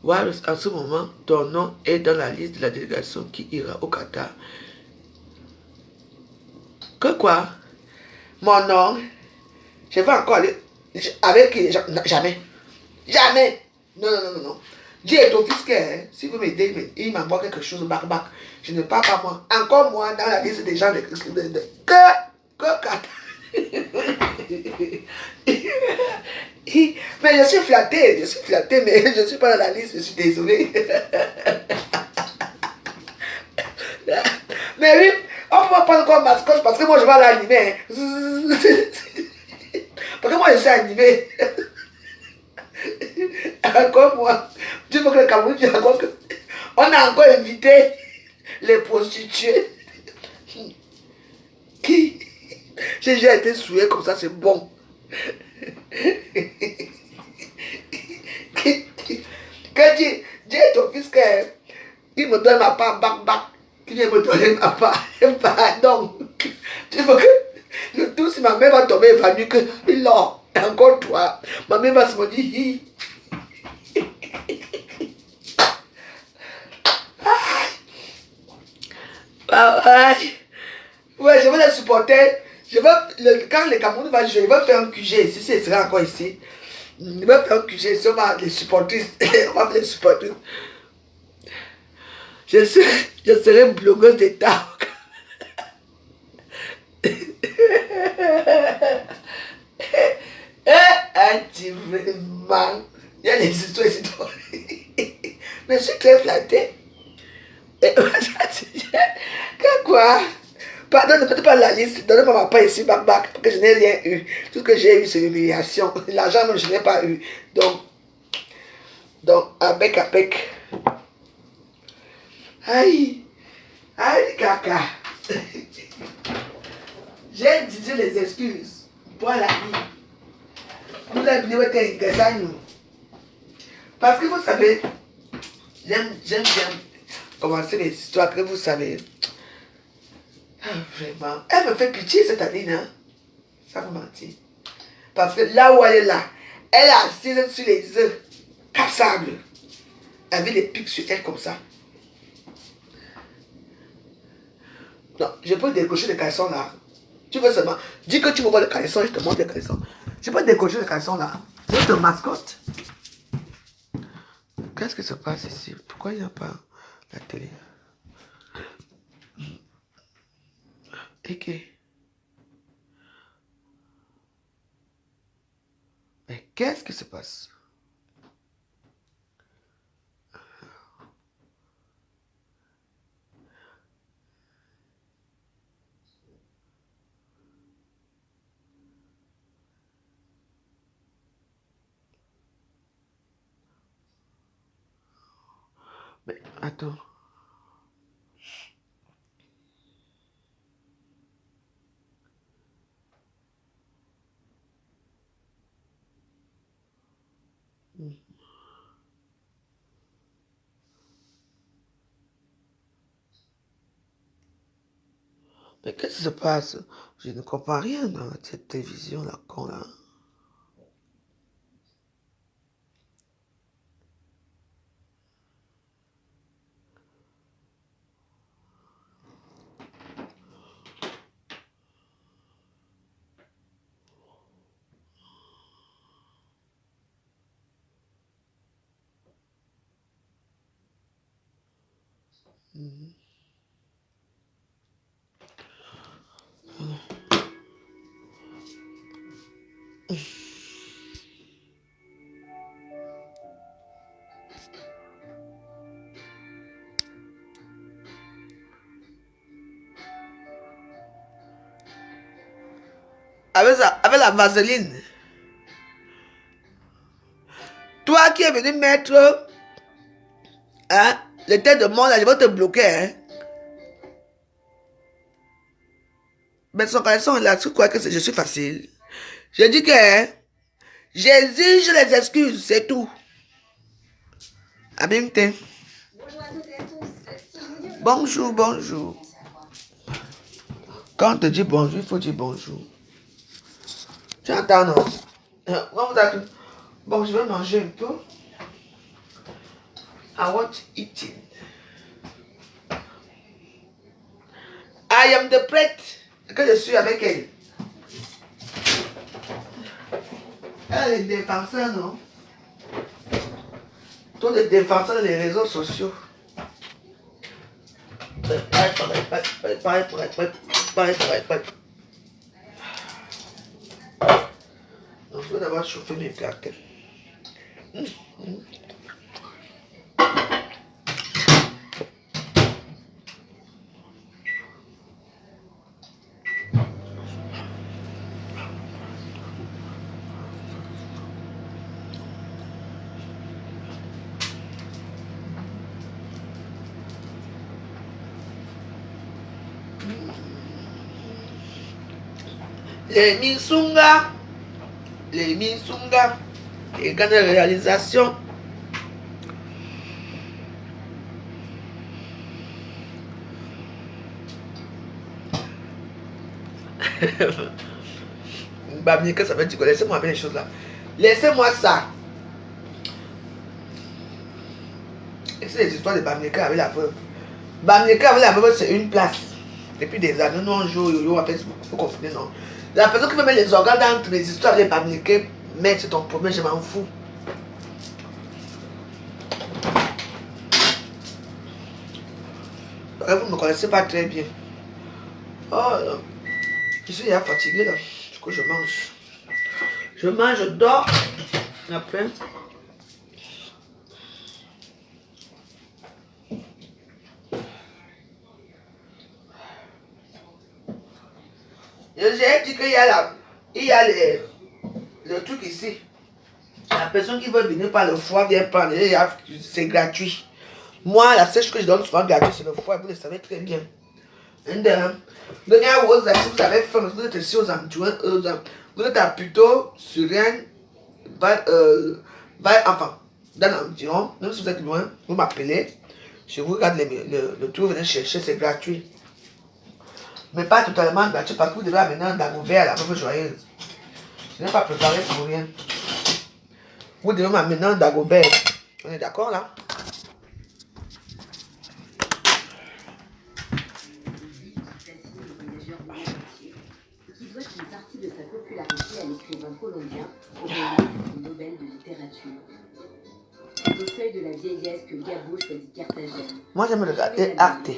S1: Voilà, en ce moment, ton nom est dans la liste de la délégation qui ira au Qatar. Que quoi? Mon nom, je vais encore aller avec qui? Jamais. Jamais. Non, non, non, non, non. Dieu est offisqué. Hein. Si vous m'aidez, il m'envoie quelque chose au bac. Je ne parle pas moi. Encore moi dans la liste des gens que Qatar. Mais je suis flatté, mais je ne suis pas dans la liste, je suis désolé. Mais oui, on ne peut pas prendre comme mascotte parce que moi je vais l'animer. Parce que moi je suis animé. Encore moi, tu veux que le Cameroun, tu encore que. On a encore invité les prostituées. Qui? J'ai déjà été souillé comme ça, c'est bon. Que Dieu est ton fils, qu'il me donne ma part, qu'il vient me donner ma part. Pardon. Tu veux que le tout, si ma mère va tomber évanouie, que non, encore toi, ma mère va se me dire, ouais, je vais les supporter. Quand le Cameroun va jouer, il va faire un QG ici, il sera encore ici. Il va faire un QG ici, on va les supporter. On va les supporter. Je serai blogueuse d'État. Vraiment. Il y a des histoires ici. Mais je suis très flattée. Quoi? Pardon, ne faites pas la liste. Donnez-moi ma part ici, parce que je n'ai rien eu. Tout ce que j'ai eu, c'est l'humiliation. L'argent, je n'ai pas eu. Donc, avec. Aïe, caca. J'ai dit les excuses pour la vie. Nous l'avons dit parce que vous savez, j'aime bien commencer les histoires que vous savez. Vraiment. Elle me fait pitié cette année, non? Ça vous mentit. Parce que là où elle est là, elle est assise sur les œufs cassables. Avec des pics sur elle comme ça. Non, je peux décocher les caleçons là. Tu veux seulement. Dis que tu me vois les caleçons et je te montre les caleçons. Je peux décocher les caleçons là. C'est une mascotte. Qu'est-ce qui se passe ici? Pourquoi il n'y a pas la télé? Ok. Mais qu'est-ce qui se passe? Mais attends. Mais qu'est-ce qui se passe? Je ne comprends rien dans cette télévision là, con là. Avec la vaseline. Toi qui es venu mettre le tête de monde, là, je vais te bloquer. Hein. Mais son caleçon là, tu crois que je suis facile? Je dis que j'exige les excuses, c'est tout. Abimte. Bonjour, bonjour. Quand on te dit bonjour, il faut dire bonjour. Tu entends, non? Bon, je vais manger un peu. I want eating. I am the prête que je suis avec elle. Elle est défenseur, non? Tous les défenseurs des réseaux sociaux. Donc, je vais d'abord chauffer mes plaques. Les Minsunga, les grandes réalisations, Bamileke, ça veut dire que laissez-moi avec les choses là. Laissez-moi ça. Et c'est les histoires de Bamileke avec la veuve. Bamileke avec la veuve, c'est une place. Depuis des années, nous on joue yo-yo à Facebook, faut confondre, non. La personne qui veut mettre les organes dans les histoires de Bamileke, mais c'est ton problème, je m'en fous. Vous ne me connaissez pas très bien. Oh, je suis déjà fatigué là. Du coup, je mange. Je mange, je dors. Après. J'ai dit qu'il y a le truc ici. La personne qui veut venir par le foie vient prendre. C'est gratuit. Moi, la seule chose que je donne souvent gratuit, c'est le foie. Vous le savez très bien. Donnez à vos amis, si vous avez faim, vous êtes ici aux amis, vous êtes plutôt sur un, enfin, dans l'environ, même si vous êtes loin, vous m'appelez, je vous regarde le tour, venez chercher, c'est gratuit. Mais pas totalement gratuit parce que vous devez amener un dagobert à la veuve joyeuse. Je n'ai pas préparé pour rien. Vous devez m'amener un dagobert. On est d'accord là?
S3: Qui doit une partie de sa popularité à l'écrivain colombien au prix Nobel de littérature. Au seuil de la vieillesse que Gabo choisit Carthagène.
S1: Moi j'aime regarder Arte.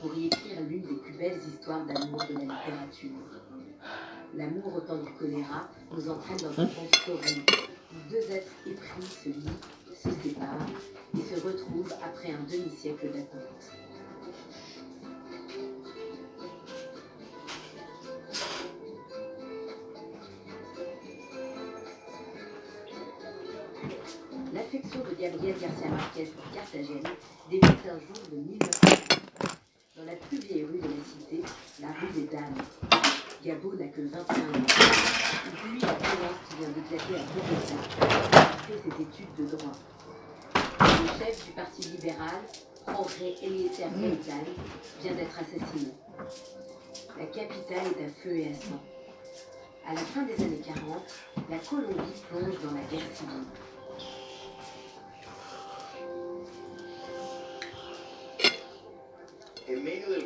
S3: Pour y écrire l'une des plus belles histoires d'amour de la littérature. L'amour au temps du choléra nous entraîne dans un conte floral où deux êtres épris se lient, se séparent et se retrouvent après un demi-siècle d'attente. L'affection de Gabriel Garcia Marquez pour Carthagène débute un jour de 1900. Dans la plus vieille rue de la cité, la rue des Dames. Gabo n'a que 21 ans. Il fuit la violence qui vient d'éclater à Bogota. Il a fait ses études de droit. Le chef du parti libéral, André Eliezer Gaitán, vient d'être assassiné. La capitale est à feu et à sang. À la fin des années 40, la Colombie plonge dans la guerre civile.
S6: Au milieu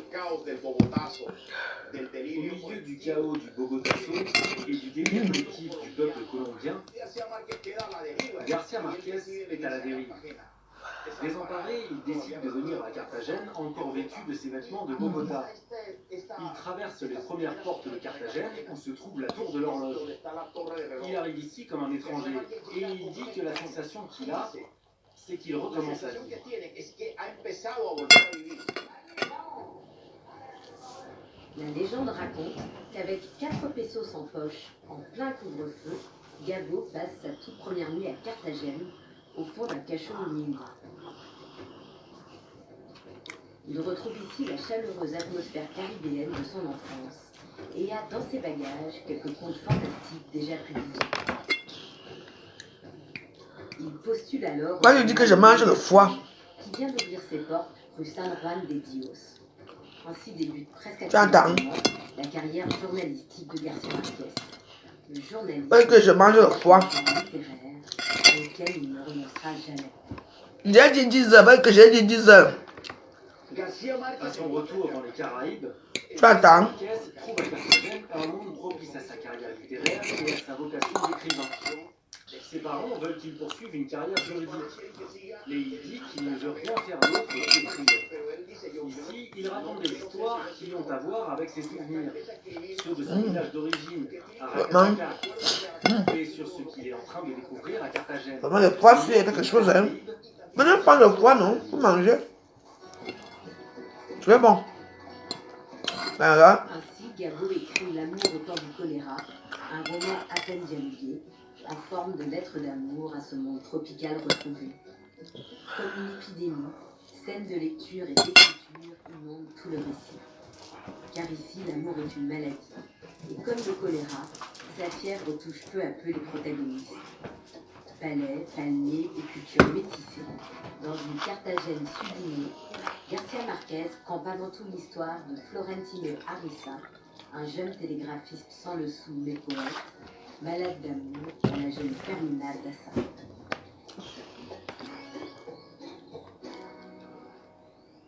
S6: du chaos du Bogotazo et du délire collectif du peuple colombien, Garcia Marquez est à la dérive. Désemparé, il décide de venir à Carthagène encore vêtu de ses vêtements de Bogota. Il traverse les premières portes de Carthagène où se trouve la tour de l'horloge. Il arrive ici comme un étranger et il dit que la sensation qu'il a, c'est qu'il recommence à vivre.
S3: La légende raconte qu'avec 4 pesos en poche, en plein couvre-feu, Gabo passe sa toute première nuit à Carthagène, au fond d'un cachot humide. Il retrouve ici la chaleureuse atmosphère caribéenne de son enfance et a dans ses bagages quelques contes fantastiques déjà publiés. Il postule alors...
S1: Moi je dis que je mange le foie.
S3: Qui vient d'ouvrir ses portes rue San Juan de Dios. Ainsi débute presque
S1: Tu entends?
S3: la carrière journalistique de Garcia Marquez. Le journaliste
S1: Parce que je mange le foie.
S3: littéraire auquel il ne renoncera jamais.
S1: J'ai dit 10 heures, parce que j'ai dit 10 heures.
S6: À son retour dans les Caraïbes,
S1: Tu entends?
S6: Marquez trouve à Carthagène un monde propice à sa carrière littéraire et à sa vocation d'écrivain. Ses parents veulent qu'il poursuive une carrière juridique, mais il dit qu'il ne veut rien faire d'autre qu'écrire. Ici, il raconte des histoires qui ont à voir avec ses souvenirs, ceux de son village d'origine, à Racataca, et sur ce qu'il est en train de découvrir à Carthagène.
S1: Vraiment, le foie, c'est quelque chose, hein. Maintenant, pas le foie, non? Vous mangez. Très bon. Voilà.
S3: Ainsi, Gabo écrit L'amour au temps du choléra, un roman à peine dialogué, en forme de lettre d'amour à ce monde tropical retrouvé. Comme une épidémie, scènes de lecture et d'écriture inondent tout le récit. Car ici, l'amour est une maladie. Et comme le choléra, sa fièvre touche peu à peu les protagonistes. Palais, palmiers et cultures métissées. Dans une Carthagène sublimée, Garcia Marquez campe avant tout l'histoire de Florentino Ariza, un jeune télégraphiste sans le sou mais poète, malade d'amour à la jeune terminale d'Assa.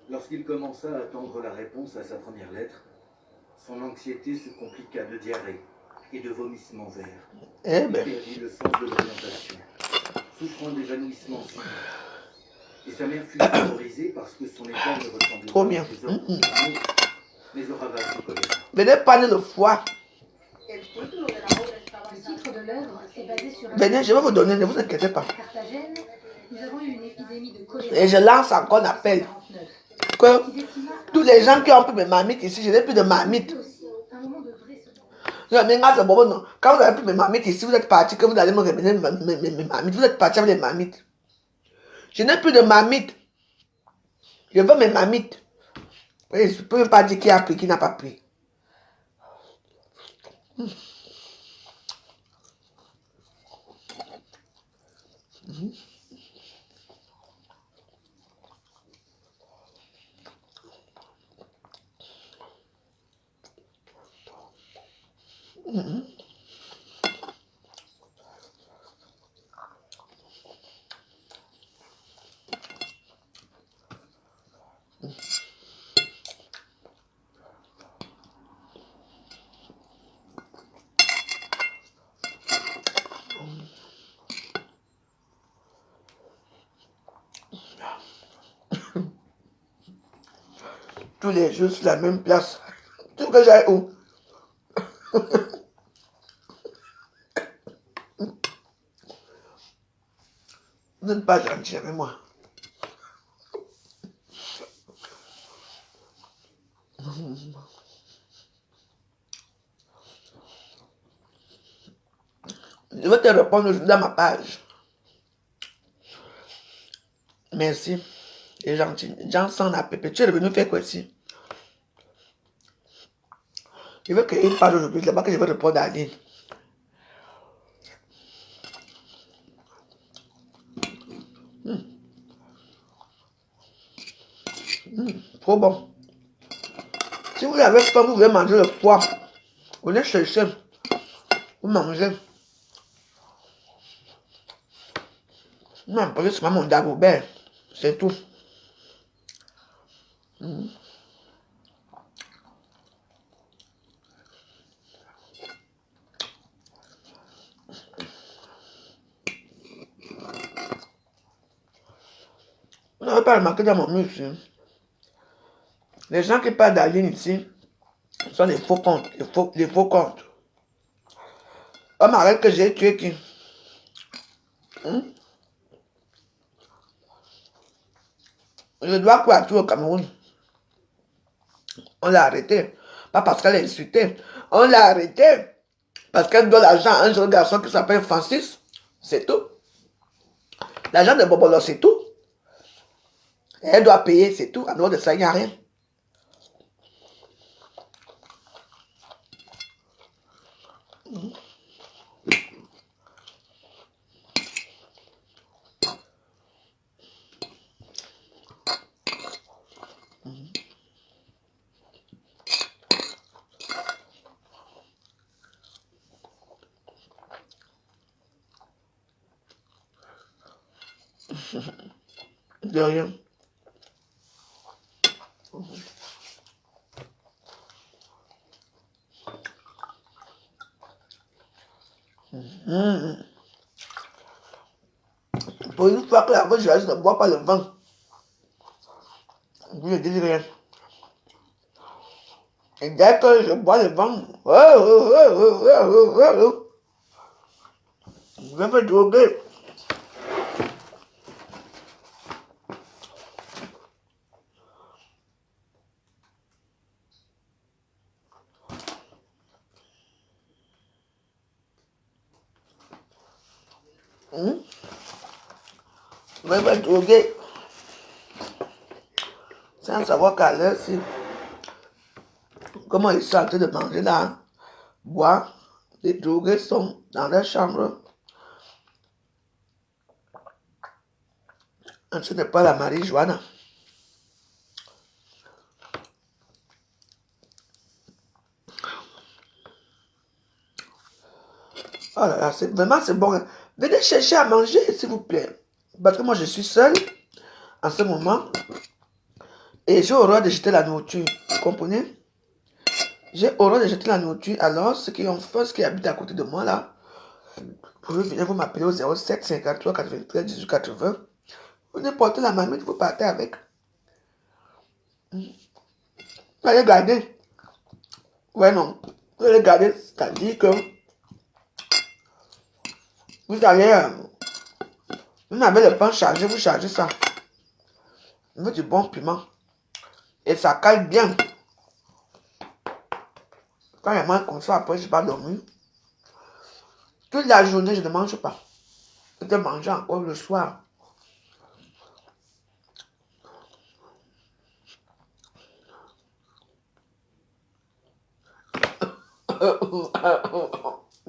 S6: Lorsqu'il commença à attendre la réponse à sa première lettre, son anxiété se compliqua de diarrhée et de vomissements verts.
S1: Eh
S6: Il
S1: ben,
S6: perdit le sens de l'orientation, souffrant d'évanouissement subit. Et sa mère fut terrorisée parce que son état ne ressemblait
S1: trop
S6: pas
S1: bien.
S6: à ses ordres normaux, mais au ravage du choléra.
S1: Venez parler le foie.
S7: Le titre de l'œuvre est basé sur un...
S1: Venez, je vais vous donner, ne vous inquiétez pas.
S7: À Carthagène, nous avons eu une épidémie de choléra.
S1: Et je lance encore un appel.
S7: 49,
S1: Que
S7: qui décima
S1: tous les gens qui ont pris mes marmites ici, je n'ai plus de marmites.
S7: aussi un moment de vrai second.
S1: Quand vous avez pris mes marmites ici, vous êtes partis, que vous allez me remettre mes marmites. Vous êtes partis avec les marmites. Je n'ai plus de marmites. Je veux mes marmites. Et je ne peux même pas dire qui a pris, qui n'a pas pris. Tous les jours sur la même place. Tu veux que j'aille où? Vous n'êtes pas gentil avec moi. Je vais te répondre aujourd'hui dans ma page. Merci. Les gentils. Jean sans la pépé. Tu es revenu faire quoi ici? Je veux créer une page aujourd'hui. C'est là que je vais répondre à Aline. Trop bon. Si vous avez faim, vous voulez manger le pois. Vous venez chercher. Vous mangez. Non, parce que c'est mon dagobert. C'est tout. Vous n'avez pas remarqué dans mon mur ici. Les gens qui parlent d'Aline ici sont des faux comptes. Des faux comptes. On m'arrête que j'ai tué qui? Je dois quoi tout au Cameroun? On l'a arrêté. Pas parce qu'elle a insulté. On l'a arrêté parce qu'elle donne l'argent à un jeune garçon qui s'appelle Francis. C'est tout. L'argent de Bobolo, c'est tout. Et elle doit payer, c'est tout. En dehors de ça, il n'y a rien. De rien. Pour une fois que la voix joyeuse ne boit pas le vin. Vous ne dites rien. Et dès que je bois le vin, je vais me droguer. Je vais me droguer. Sans savoir qu'à l'heure, si comment ils sont en train de manger là, boire, les drogués sont dans leur chambre. Ce n'est pas la marijuana. Oh là là, vraiment c'est bon. Venez chercher à manger, s'il vous plaît. Parce que moi, je suis seule en ce moment. Et j'ai horreur de jeter la nourriture. Vous comprenez? J'ai horreur de jeter la nourriture. Alors, ceux qui habitent à côté de moi, là, vous pouvez venir vous m'appeler au 07 53 93 18 80. Vous portez la marmite, vous partez avec. Vous allez garder. Ouais, non. Vous allez garder, c'est-à-dire que vous allez... vous avez le pain chargé, vous chargez ça. Vous mettez du bon piment. Et ça cale bien. Quand je mange comme ça, après, je ne vais pas dormir. Toute la journée, je ne mange pas. Je vais manger encore le soir.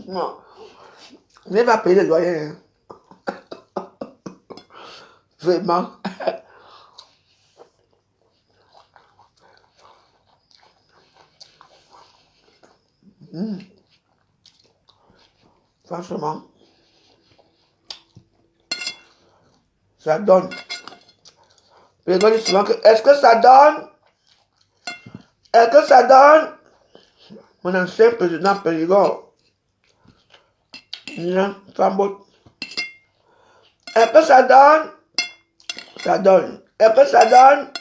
S1: Non. Je ne vais pas payer le loyer. Hein. Vraiment. Franchement, ça donne. Les gars disent souvent que est-ce que ça donne? Est-ce que ça donne? Mon ancien président Périgord. Fambot. Est-ce que ça donne? Ça donne. Est-ce que ça donne?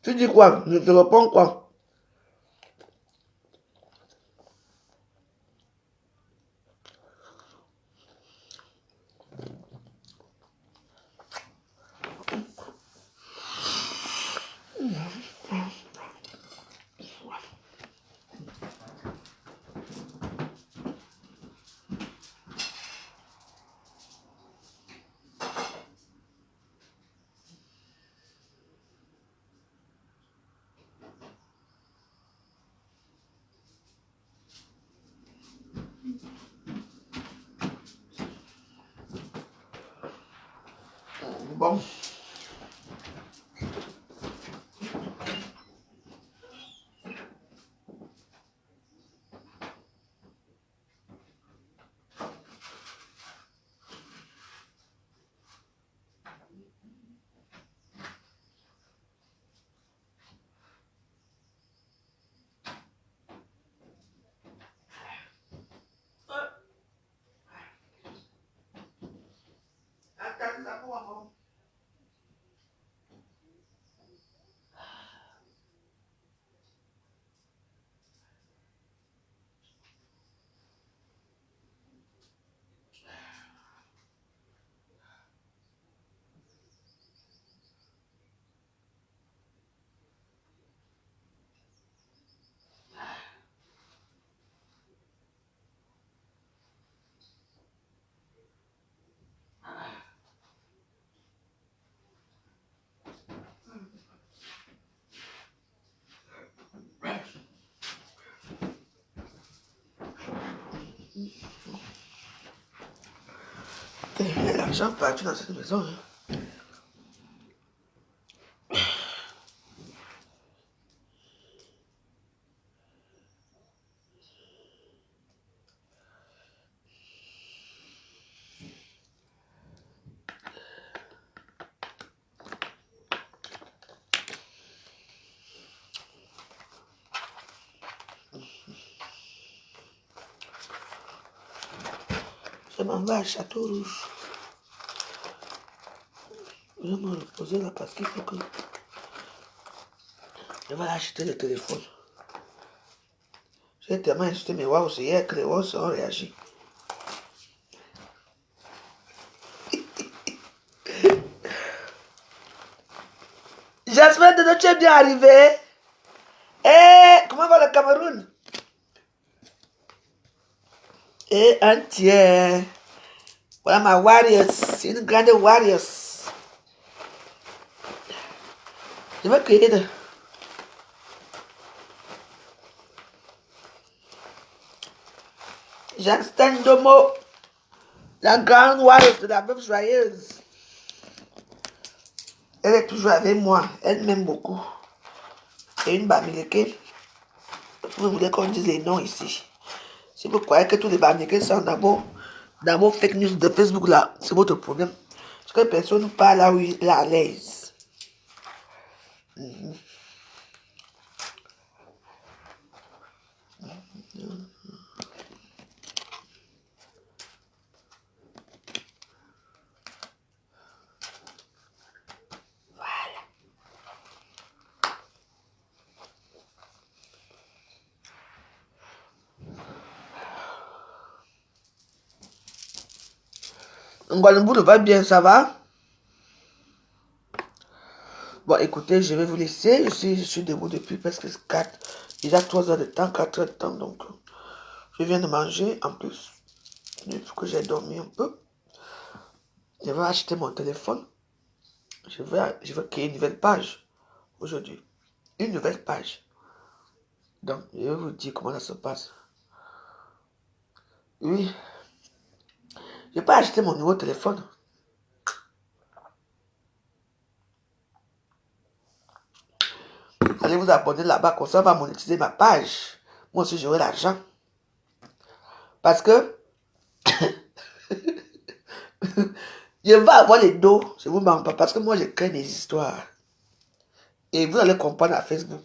S1: Tu dis quoi? Je te réponds quoi? Bon. Il y a l'argent partout dans cette maison. Hein. Je m'en vais à Château Rouge. Je vais me reposer là parce qu'il faut que... Je vais acheter le téléphone. J'ai tellement insulté mes wow, c'est hier que les wow ont réagi. J'espère que tu es bien arrivé. Eh, comment va le Cameroun? Eh, un tiers. Voilà ma warriors. C'est une grande warriors. Je vais créer de... Jacques Stendomo. La grande warriors de la veuve joyeuse. Elle est toujours avec moi. Elle m'aime beaucoup. Et une Bamileke. Vous voulez qu'on dise les noms ici. Si vous croyez que tous les Bamileke sont dans vos fake news de Facebook là, c'est votre problème. Parce que personne ne parle là où il est à l'aise. Ngwalimbu ne va bien, ça va? Bon, écoutez, je vais vous laisser. Je suis debout depuis presque 3 heures de temps, 4 heures de temps. Donc, je viens de manger en plus. Il faut que j'ai dormi un peu. Je vais acheter mon téléphone. Je vais créer une nouvelle page aujourd'hui. Une nouvelle page. Donc, je vais vous dire comment ça se passe. Oui. Je vais pas acheter mon nouveau téléphone. Allez vous abonner là-bas, comme ça, on va monétiser ma page. Moi aussi, j'aurai l'argent. Parce que je vais avoir les dos. Je vous mens pas. Parce que moi, je crée des histoires. Et vous allez comprendre à Facebook.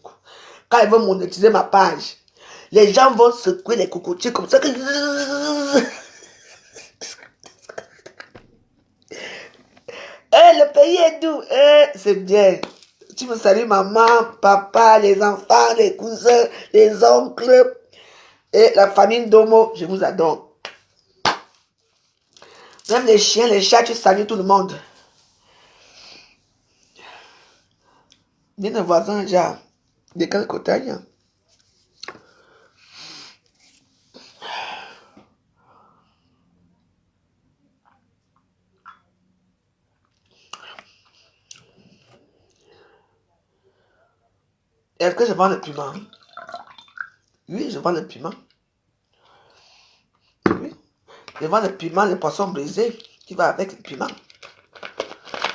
S1: Quand ils vont monétiser ma page, les gens vont secouer les cocotiers comme ça. Le pays est doux. C'est bien. Tu me salues maman, papa, les enfants, les cousins, les oncles et la famille Domo. Je vous adore. Même les chiens, les chats, tu salues tout le monde. Bien un voisin, déjà, de quel côté? Est-ce que je vends le piment? Oui, je vends le piment. Oui. Je vends le piment, le poisson brisé qui va avec le piment.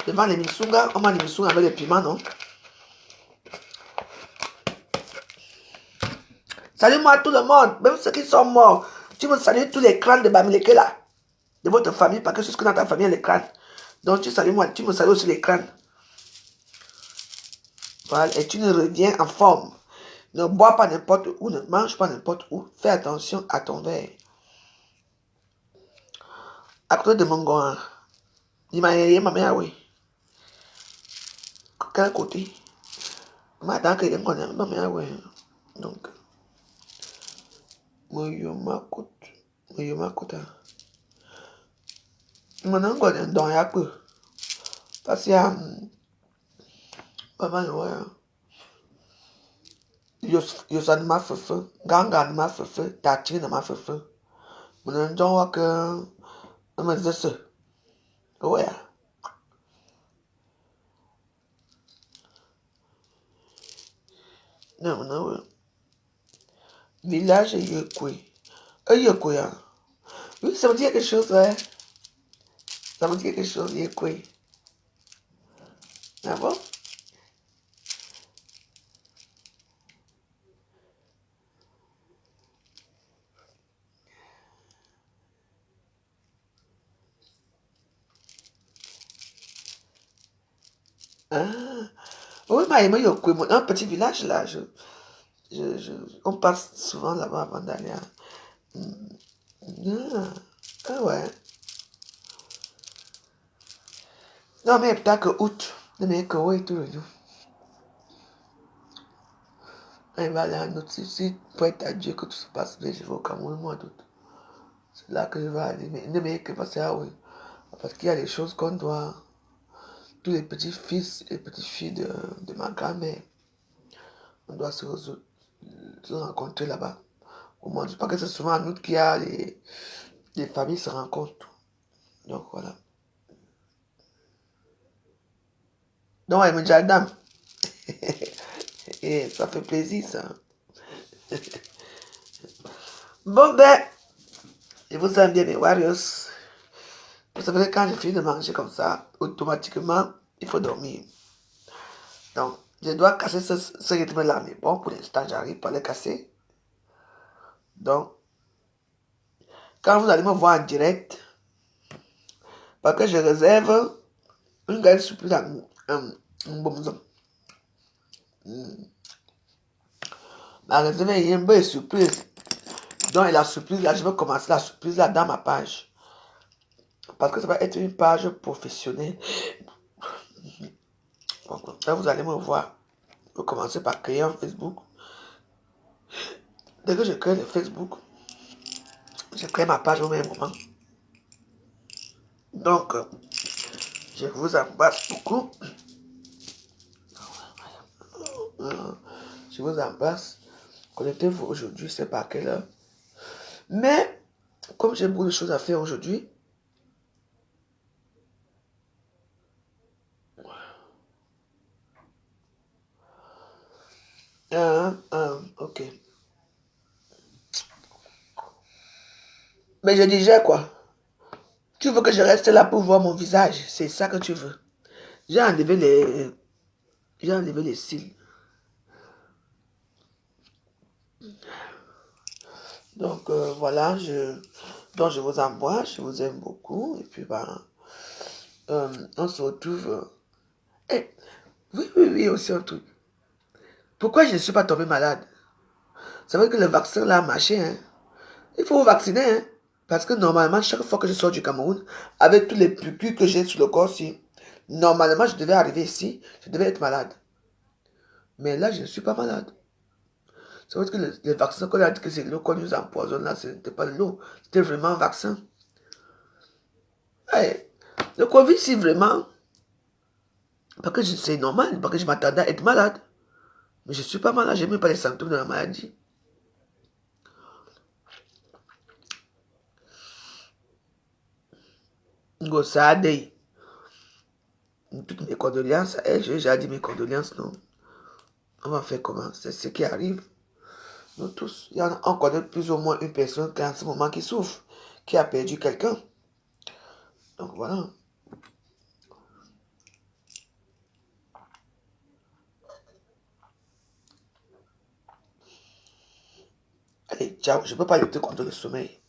S1: Je vends les misunga. On vend les misunga avec le piment, non? Salut-moi tout le monde, même ceux qui sont morts. Tu me salues tous les crânes de Bamileke là. De votre famille, parce que c'est ce que dans ta famille, les crânes. Donc tu salues moi, tu me salues aussi les crânes. Voilà, et tu ne reviens en forme. Ne bois pas n'importe où, ne mange pas n'importe où. Fais attention à ton verre. À côté de mon goin, il m'a aidé ma mère, oui. Quel côté? Madame, que ma mère, oui. Donc, Moyomakut. Maintenant, on a un don à peu. Parce qu'il y a. Maman, ouais. Yosan ma fefe, Gangan ma fefe, Tachin ma fefe. Mon don que. On me dit ça. Ouais. Non, non, ouais. Village Yekwe. Yekwe, hein. Oui, ça me dit quelque chose, ouais. Ça me dit quelque chose, Yekwe. Ah bon? Ah. Oui, mais Yekwe, un petit village là. On passe souvent là-bas avant d'aller à. Ah ouais. Non, mais peut-être que août. Mais que oui, tout le jour. Il va aller à un autre site pour être à Dieu que tout se passe bien. Je vais au Cameroun le mois d'août. C'est là que je vais aller. Mais ne me que passer à oui. Parce qu'il y a des choses qu'on doit. Tous les petits-fils et petites-filles de ma grand-mère. On doit se rencontrer là-bas. Au moins, je ne sais pas que c'est souvent en août qu'il y a les familles se rencontrent. Donc voilà. Donc, elle me dit, Adam. Et ça fait plaisir, ça. Bon, ben, je vous aime bien, mes warriors. Vous savez que quand je finis de manger comme ça, automatiquement, il faut dormir. Donc, je dois casser ce rythme-là. Mais bon, pour l'instant, j'arrive pas à le casser. Donc, quand vous allez me voir en direct, parce que je réserve une grande surprise à bon. Ma réserve est une bonne surprise. Donc, la surprise là, je vais commencer la surprise là dans ma page. Parce que ça va être une page professionnelle. Donc, là, vous allez me voir. Je vais commencer par créer un Facebook. Dès que je crée le Facebook, je crée ma page au même moment. Donc, je vous embrasse beaucoup. Je vous embrasse. Connectez-vous aujourd'hui, c'est pas à quelle heure. Mais, comme j'ai beaucoup de choses à faire aujourd'hui, ok. Mais je disais quoi? Tu veux que je reste là pour voir mon visage? C'est ça que tu veux. J'ai enlevé les cils. Donc voilà, donc je vous embrasse, je vous aime beaucoup. Et puis on se retrouve. Oui, aussi un truc. Pourquoi je ne suis pas tombé malade? C'est vrai que le vaccin là a marché. Hein? Il faut vous vacciner. Hein? Parce que normalement, chaque fois que je sors du Cameroun, avec tous les piqûres que j'ai sur le corps, normalement je devais arriver ici, je devais être malade. Mais là, je ne suis pas malade. C'est vrai que le vaccin qu'on a dit que c'est l'eau qu'on nous empoisonne là, ce n'était pas de l'eau, c'était vraiment un vaccin. Hey, le Covid, c'est vraiment. Parce que c'est normal, parce que je m'attendais à être malade. Mais je ne suis pas malade, je n'ai même pas les symptômes de la maladie. Gossade, toutes mes condoléances, j'ai déjà dit mes condoléances, non. On va faire comment? C'est ce qui arrive. Nous tous, on connaît plus ou moins une personne qui en ce moment qui souffre, qui a perdu quelqu'un. Donc voilà. Allez, ciao, je ne peux pas lutter contre le sommeil.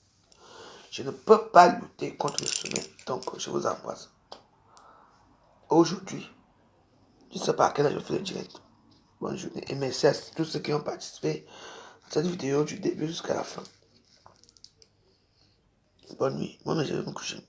S1: Je ne peux pas lutter contre le sommeil. Donc, je vous embrasse. Aujourd'hui, je ne sais pas à quelle heure je fais le direct. Bonne journée. Et merci à tous ceux qui ont participé à cette vidéo du début jusqu'à la fin. Bonne nuit. Moi, je vais me coucher.